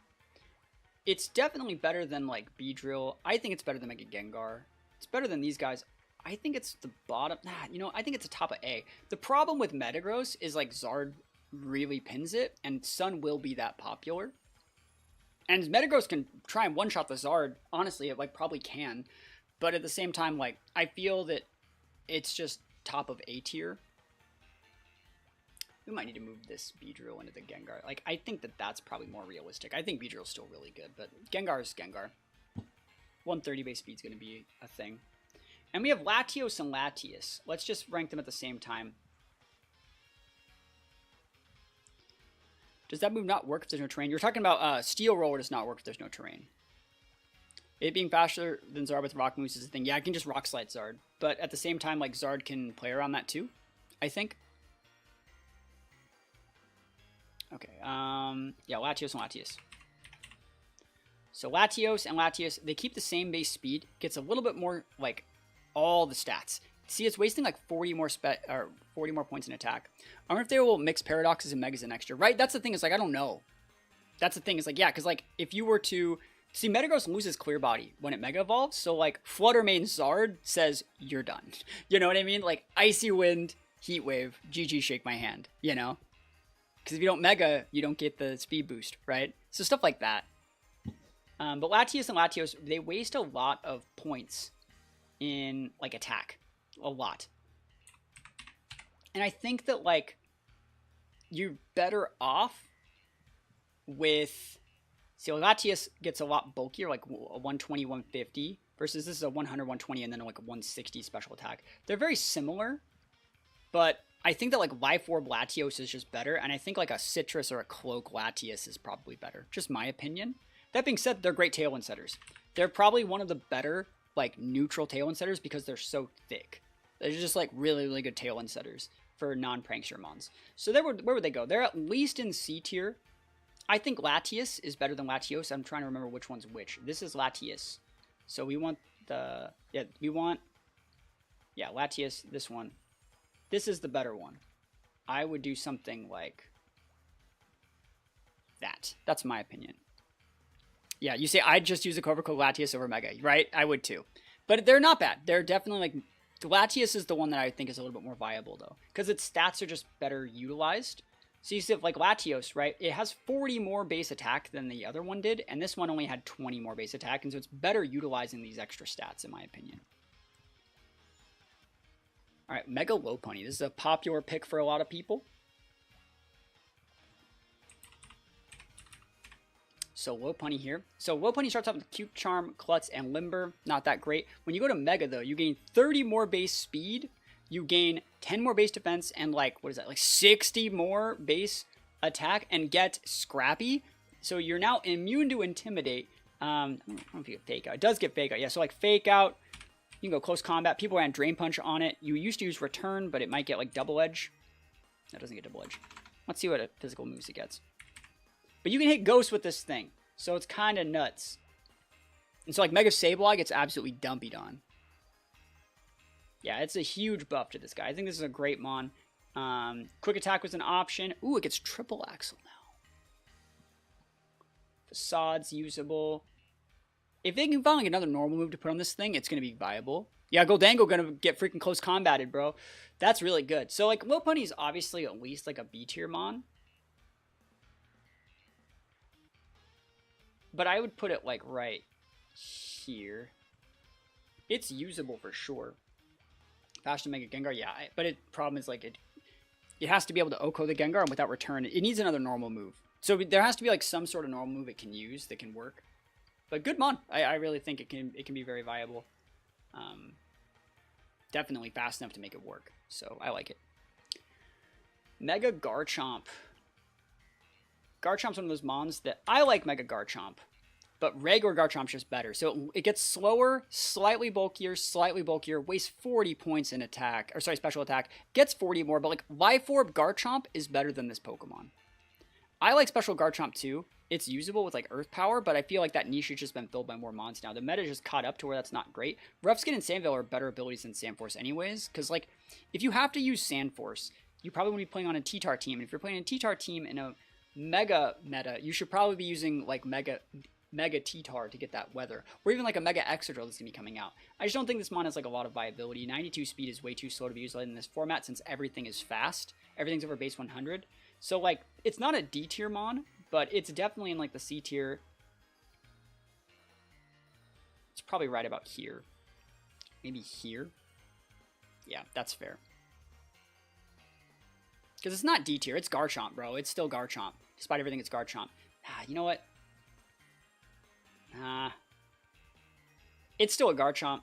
It's definitely better than like Beedrill. I think it's better than Mega Gengar. It's better than these guys. I think it's the bottom. You know, I think it's the top of A. The problem with Metagross is like Zard really pins it, and Sun will be that popular. And Metagross can try and one-shot the Zard. Honestly, it like probably can. But at the same time, like, I feel that it's just top of A tier. We might need to move this Beedrill into the Gengar. Like, I think that that's probably more realistic. I think Beedrill's still really good, but Gengar is Gengar. 130 base speed's going to be a thing. And we have Latios and Latias. Let's just rank them at the same time. Does that move not work if there's no terrain? You're talking about Steel Roller does not work if there's no terrain. It being faster than Zard with Rock moves is the thing. Yeah, I can just Rock Slide Zard. But at the same time, like, Zard can play around that too, I think. Okay, yeah, Latios and Latias. So Latios and Latias, they keep the same base speed. Gets a little bit more, like, all the stats. See, it's wasting like 40 more points in attack. I wonder if they will mix Paradoxes and Megas in next year, right? That's the thing, is like, I don't know. That's the thing, is like, yeah, because like, if you were to... See, Metagross loses Clear Body when it Mega Evolves, so like, Flutter Mane Zard says, you're done. You know what I mean? Like, Icy Wind, Heat Wave, GG shake my hand, you know? Because if you don't Mega, you don't get the speed boost, right? So stuff like that. But Latias and Latios, they waste a lot of points in, like, attack. A lot. And I think that, like, you're better off with... See, Latias gets a lot bulkier, like a 120, 150, versus this is a 100, 120, and then like a 160 special attack. They're very similar, but I think that like Life Orb Latios is just better, and I think like a Citrus or a Cloak Latias is probably better. Just my opinion. That being said, they're great Tailwind setters. They're probably one of the better like neutral Tailwind setters because they're so thick. They're just like really, really good Tailwind setters for non-Prankster mons. So where would they go? They're at least in C tier. I think Latias is better than Latios. I'm trying to remember which one's which. This is Latias. So we want the... Yeah, we want Yeah, Latias, this one. This is the better one. I would do something like that. That's my opinion. Yeah, you say I'd just use a Cobra Code Latias over Mega, right? I would too. But they're not bad. They're definitely like... Latias is the one that I think is a little bit more viable, though. Because its stats are just better utilized. So you see, like Latios, right? It has 40 more base attack than the other one did. And this one only had 20 more base attack. And so it's better utilizing these extra stats, in my opinion. Alright, Mega Lopunny. This is a popular pick for a lot of people. So Lopunny here. So Lopunny starts off with Cute Charm, Klutz, and Limber. Not that great. When you go to Mega, though, you gain 30 more base speed. You gain 10 more base defense and, like, what is that? Like 60 more base attack and get Scrappy. So you're now immune to Intimidate. I don't know if you get Fake Out. It does get Fake Out. Yeah, so like Fake Out. You can go Close Combat. People ran Drain Punch on it. You used to use Return, but it might get, like, Double Edge. That doesn't get Double Edge. Let's see what physical moves it gets. But you can hit Ghost with this thing. So it's kind of nuts. And so like Mega Sableye gets absolutely dumpied on. Yeah, it's a huge buff to this guy. I think this is a great mon. Quick Attack was an option. Ooh, it gets Triple Axle now. Facade's usable. If they can find like another normal move to put on this thing, it's going to be viable. Yeah, Goldango going to get freaking Close Combated, bro. That's really good. So like Lopunny is obviously at least like a B tier mon. But I would put it, like, right here. It's usable for sure. Fast to Mega Gengar, yeah. But the problem is, like, it has to be able to OHKO the Gengar, and without return, it needs another normal move. So there has to be, like, some sort of normal move it can use that can work. But good mon. I really think it can be very viable. Definitely fast enough to make it work. So I like it. Mega Garchomp. Garchomp's one of those mons that I like Mega Garchomp, but regular Garchomp's just better. So it gets slower, slightly bulkier, wastes 40 points in attack, or sorry, special attack, gets 40 more, but like Life Orb Garchomp is better than this Pokemon. I like Special Garchomp too. It's usable with like Earth Power, but I feel like that niche has just been filled by more mons now. The meta just caught up to where that's not great. Rough Skin and Sandveil are better abilities than Sandforce anyways, because like if you have to use Sandforce, you probably want to be playing on a T-Tar team, and if you're playing a T-Tar team in a Mega meta, you should probably be using like Mega T-Tar to get that weather, or even like a Mega Excadrill that's gonna be coming out. I just don't think this mon has like a lot of viability. 92 speed is way too slow to be used in this format since everything is fast. Everything's over base 100. So like it's not a D tier mon, but it's definitely in like the C tier. It's probably right about here. Maybe here. Yeah, that's fair. Because it's not D tier, it's Garchomp, bro. It's still Garchomp. Despite everything, it's Garchomp. You know what? It's still a Garchomp.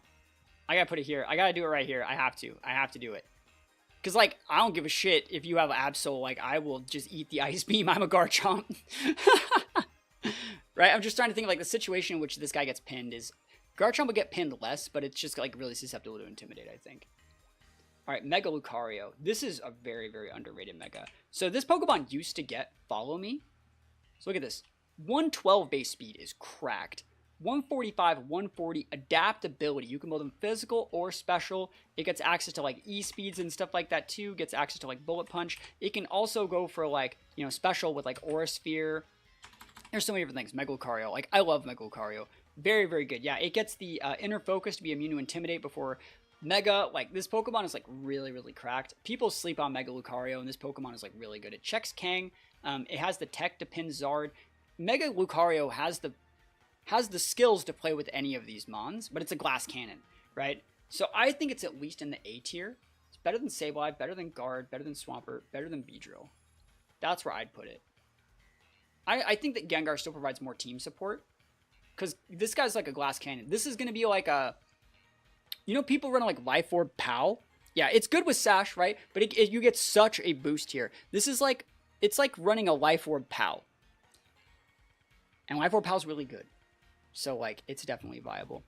I gotta put it here. I gotta do it right here. I have to do it. Because, like, I don't give a shit if you have Absol. Like, I will just eat the Ice Beam. I'm a Garchomp. Right? I'm just trying to think of, like, the situation in which this guy gets pinned is... Garchomp will get pinned less, but it's just, like, really susceptible to Intimidate, I think. Alright, Mega Lucario. This is a very, very underrated Mega. So this Pokemon used to get Follow Me. So look at this. 112 base speed is cracked. 145, 140 adaptability. You can build them physical or special. It gets access to like E-speeds and stuff like that too. Gets access to like Bullet Punch. It can also go for like, you know, special with like Aura Sphere. There's so many different things. Mega Lucario. Like, I love Mega Lucario. Very, very good. Yeah, it gets the Inner Focus to be immune to Intimidate before... Mega, like, this Pokemon is, like, really, really cracked. People sleep on Mega Lucario, and this Pokemon is, like, really good. It checks Kang. It has the tech to pin Zard. Mega Lucario has the skills to play with any of these mons, but it's a glass cannon, right? So I think it's at least in the A tier. It's better than Sableye, better than Guard, better than Swampert, better than Beedrill. That's where I'd put it. I think that Gengar still provides more team support, because this guy's like a glass cannon. This is going to be like a... You know, people run like Life Orb Pow. Yeah, it's good with Sash, right? But you get such a boost here. This is like, it's like running a Life Orb Pow. And Life Orb Pow is really good. So, like, it's definitely viable.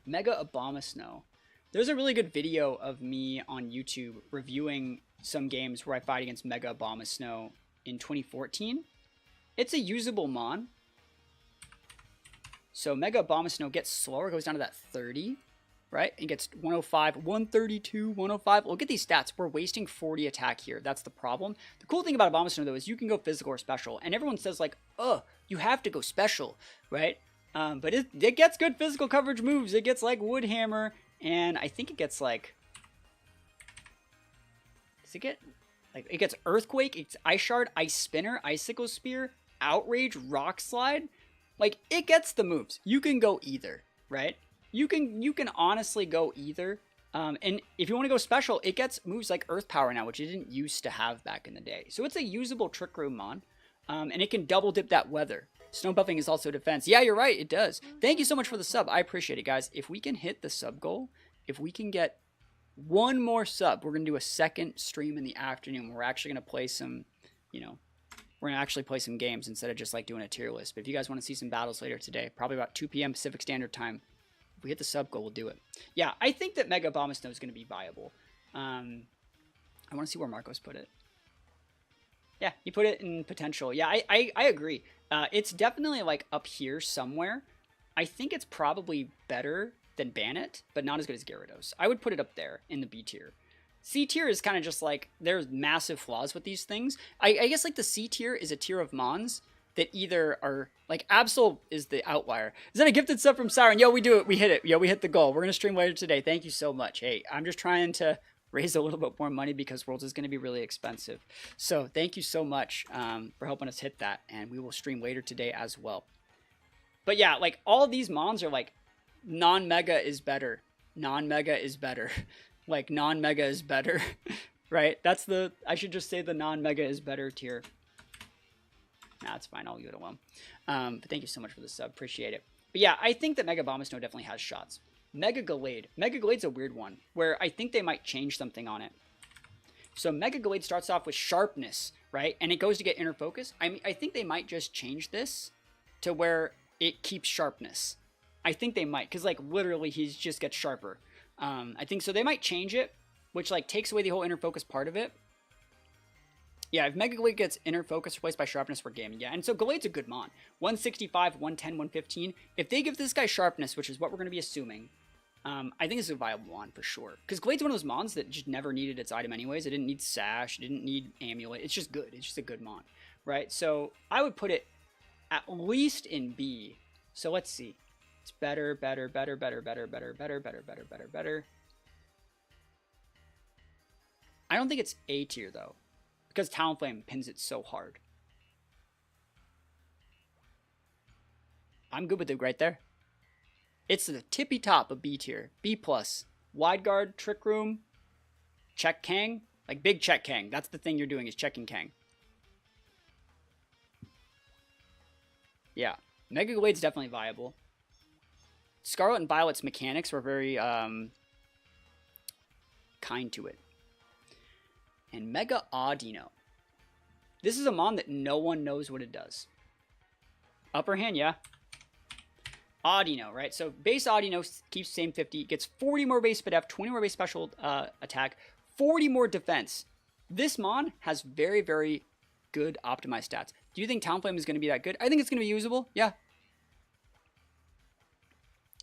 Mega Abomasnow. There's a really good video of me on YouTube reviewing some games where I fight against Mega Abomasnow in 2014. It's a usable mon. So Mega Abomasnow gets slower, goes down to that 30. right? It gets 105, 132, 105. Look at these stats. We're wasting 40 attack here. That's the problem. The cool thing about Abomasnow, though, is you can go physical or special. And everyone says, like, oh, you have to go special, right? But it gets good physical coverage moves. It gets, like, Wood Hammer. And I think it gets, like... Does it get... Like, it gets Earthquake, it's Ice Shard, Ice Spinner, Icicle Spear, Outrage, Rock Slide. Like, it gets the moves. You can go either, right? You can honestly go either. And if you want to go special, it gets moves like Earth Power now, which it didn't used to have back in the day. So it's a usable Trick Room Mon. And it can double dip that weather. Snow Buffing is also defense. Yeah, you're right, it does. Thank you so much for the sub. I appreciate it, guys. If we can hit the sub goal, if we can get one more sub, we're going to do a second stream in the afternoon. We're actually going to play some, you know, we're going to actually play some games instead of just like doing a tier list. But if you guys want to see some battles later today, probably about 2 p.m. Pacific Standard Time, if we hit the sub goal, we'll do it. Yeah, I think that Mega Abomasnow is going to be viable. I want to see where Marcos put it. Yeah, he put it in potential. Yeah, I agree. It's definitely like up here somewhere. I think it's probably better than Bannet, but not as good as Gyarados. I would put it up there in the B tier. C tier is kind of just like, there's massive flaws with these things. I guess like the C tier is a tier of Mons that either are, like Absol is the outlier. Is that a gifted sub from Siren? Yo, we do it. We hit it. Yo, we hit the goal. We're going to stream later today. Thank you so much. Hey, I'm just trying to raise a little bit more money because Worlds is going to be really expensive. So thank you so much for helping us hit that. And we will stream later today as well. But yeah, like all these Mons are like, non-mega is better. Non-mega is better. Like, non-mega is better. Right? That's the... I should just say the non-mega is better tier. Nah, it's fine. I'll leave it alone. But thank you so much for the sub. Appreciate it. But yeah, I think that Mega Abomasnow definitely has shots. Mega Gallade. Mega Gallade's a weird one, where I think they might change something on it. So Mega Gallade starts off with Sharpness, right? And it goes to get Inner Focus. I mean, I think they might just change this to where it keeps Sharpness. I think they might, because, like, literally, he just gets sharper. I think so. They might change it, which, like, takes away the whole Inner Focus part of it. Yeah, if Mega Gallade gets Inner Focus replaced by Sharpness, we're gaming. Yeah, and so Gallade's a good Mon. 165, 110, 115. If they give this guy Sharpness, which is what we're going to be assuming, I think it's a viable Mon for sure. Because Gallade's one of those Mons that just never needed its item anyways. It didn't need Sash. It didn't need Amulet. It's just good. It's just a good Mon, right? So I would put it at least in B. So let's see. It's better, better, better, better, better, better, better, better, better, better, better. I don't think it's A tier, though, because Talonflame pins it so hard. I'm good with it right there. It's the tippy top of B tier. B+. Wide Guard, Trick Room, Check Kang. Like, big Check Kang. That's the thing you're doing, is checking Kang. Yeah. Mega Gallade's definitely viable. Scarlet and Violet's mechanics were very kind to it. And Mega Audino. This is a Mon that no one knows what it does. Upper hand, yeah. Audino, right? So base Audino keeps the same 50, gets 40 more base Spadef, 20 more base special attack, 40 more defense. This Mon has very, very good optimized stats. Do you think Talonflame is going to be that good? I think it's going to be usable, yeah.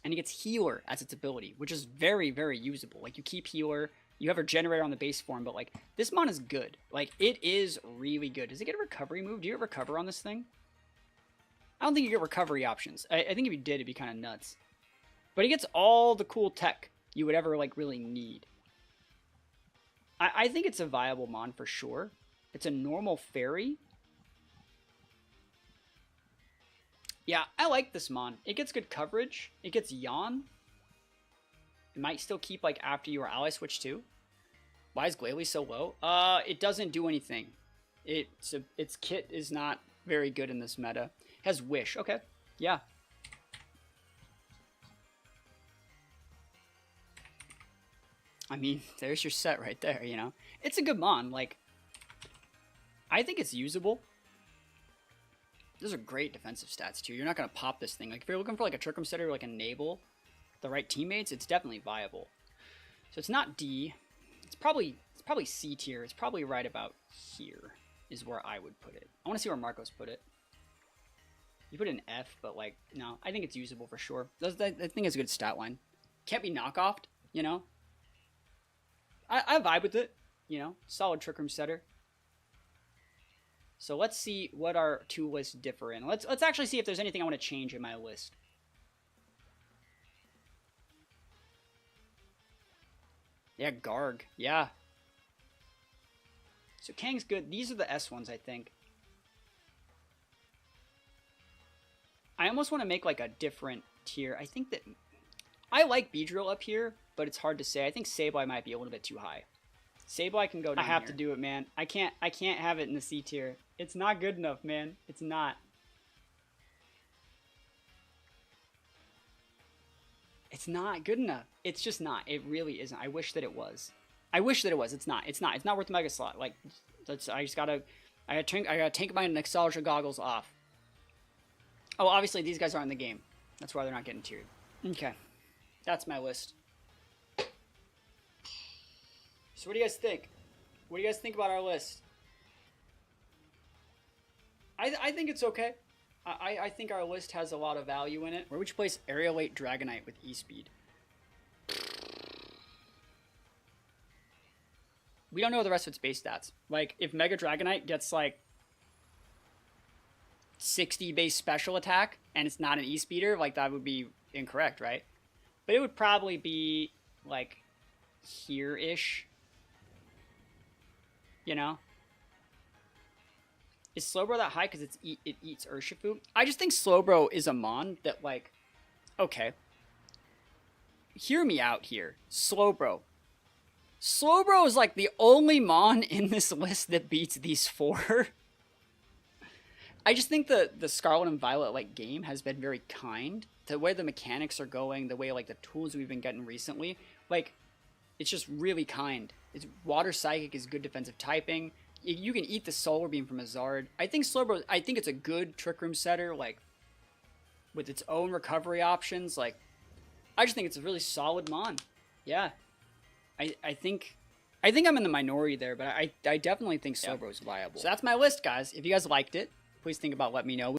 And it gets Healer as its ability, which is very, very usable. Like, you keep Healer, you have a Generator on the base form, but, like, this Mon is good. Like, it is really good. Does it get a recovery move? Do you get recover on this thing? I don't think you get recovery options. I think if you did, it'd be kind of nuts. But it gets all the cool tech you would ever, like, really need. I think it's a viable Mon for sure. It's a normal fairy. Yeah, I like this Mon. It gets good coverage. It gets Yawn. It might still keep, like, after your ally switch too. Why is Glalie so low? It doesn't do anything. Its kit is not very good in this meta. It has Wish. Okay. Yeah. I mean, there's your set right there, you know? It's a good Mon. Like, I think it's usable. Those are great defensive stats, too. You're not going to pop this thing. Like, if you're looking for, like, a Trick Room setter to, like, enable the right teammates, it's definitely viable. So it's not D. It's probably C tier. It's probably right about here is where I would put it. I want to see where Marcos put it. You put it in F, but, like, no. I think it's usable for sure. I think it's a good stat line. Can't be knockoffed, you know? I vibe with it, you know? Solid Trick Room setter. So let's see what our two lists differ in. Let's actually see if there's anything I want to change in my list. Yeah, Garg. Yeah. So Kang's good. These are the S ones, I think. I almost want to make like a different tier. I think that I like Beedrill up here, but it's hard to say. I think Sableye might be a little bit too high. Sableye can go down. I have to do it, man. I can't have it in the C tier. It's not good enough, man. It's not. It's not good enough. It's just not. It really isn't. I wish that it was. I wish that it was. It's not. It's not. It's not worth the Mega Slot. Like, I gotta take my nostalgia goggles off. Oh, obviously these guys aren't in the game. That's why they're not getting tiered. Okay, that's my list. So what do you guys think? What do you guys think about our list? I think it's okay. I think our list has a lot of value in it. Where would you place Aerialate Dragonite with E-Speed? We don't know the rest of its base stats. Like, if Mega Dragonite gets, like, 60 base special attack, and it's not an E-Speeder, like, that would be incorrect, right? But it would probably be, like, here-ish. You know? Is Slowbro that high because it eats Urshifu? I just think Slowbro is a mon that, like, okay. Hear me out here. Slowbro. Slowbro is, like, the only mon in this list that beats these four. I just think the Scarlet and Violet, like, game has been very kind. The way the mechanics are going, the way, like, the tools we've been getting recently, like, it's just really kind. It's Water Psychic is good defensive typing. You can eat the Solar Beam from a Zard. I think Slowbro, I think it's a good Trick Room setter, like, with its own recovery options. Like, I just think it's a really solid mon. Yeah. I think I'm in the minority there, but I definitely think Slowbro is viable. So that's my list, guys. If you guys liked it, please think about letting me know.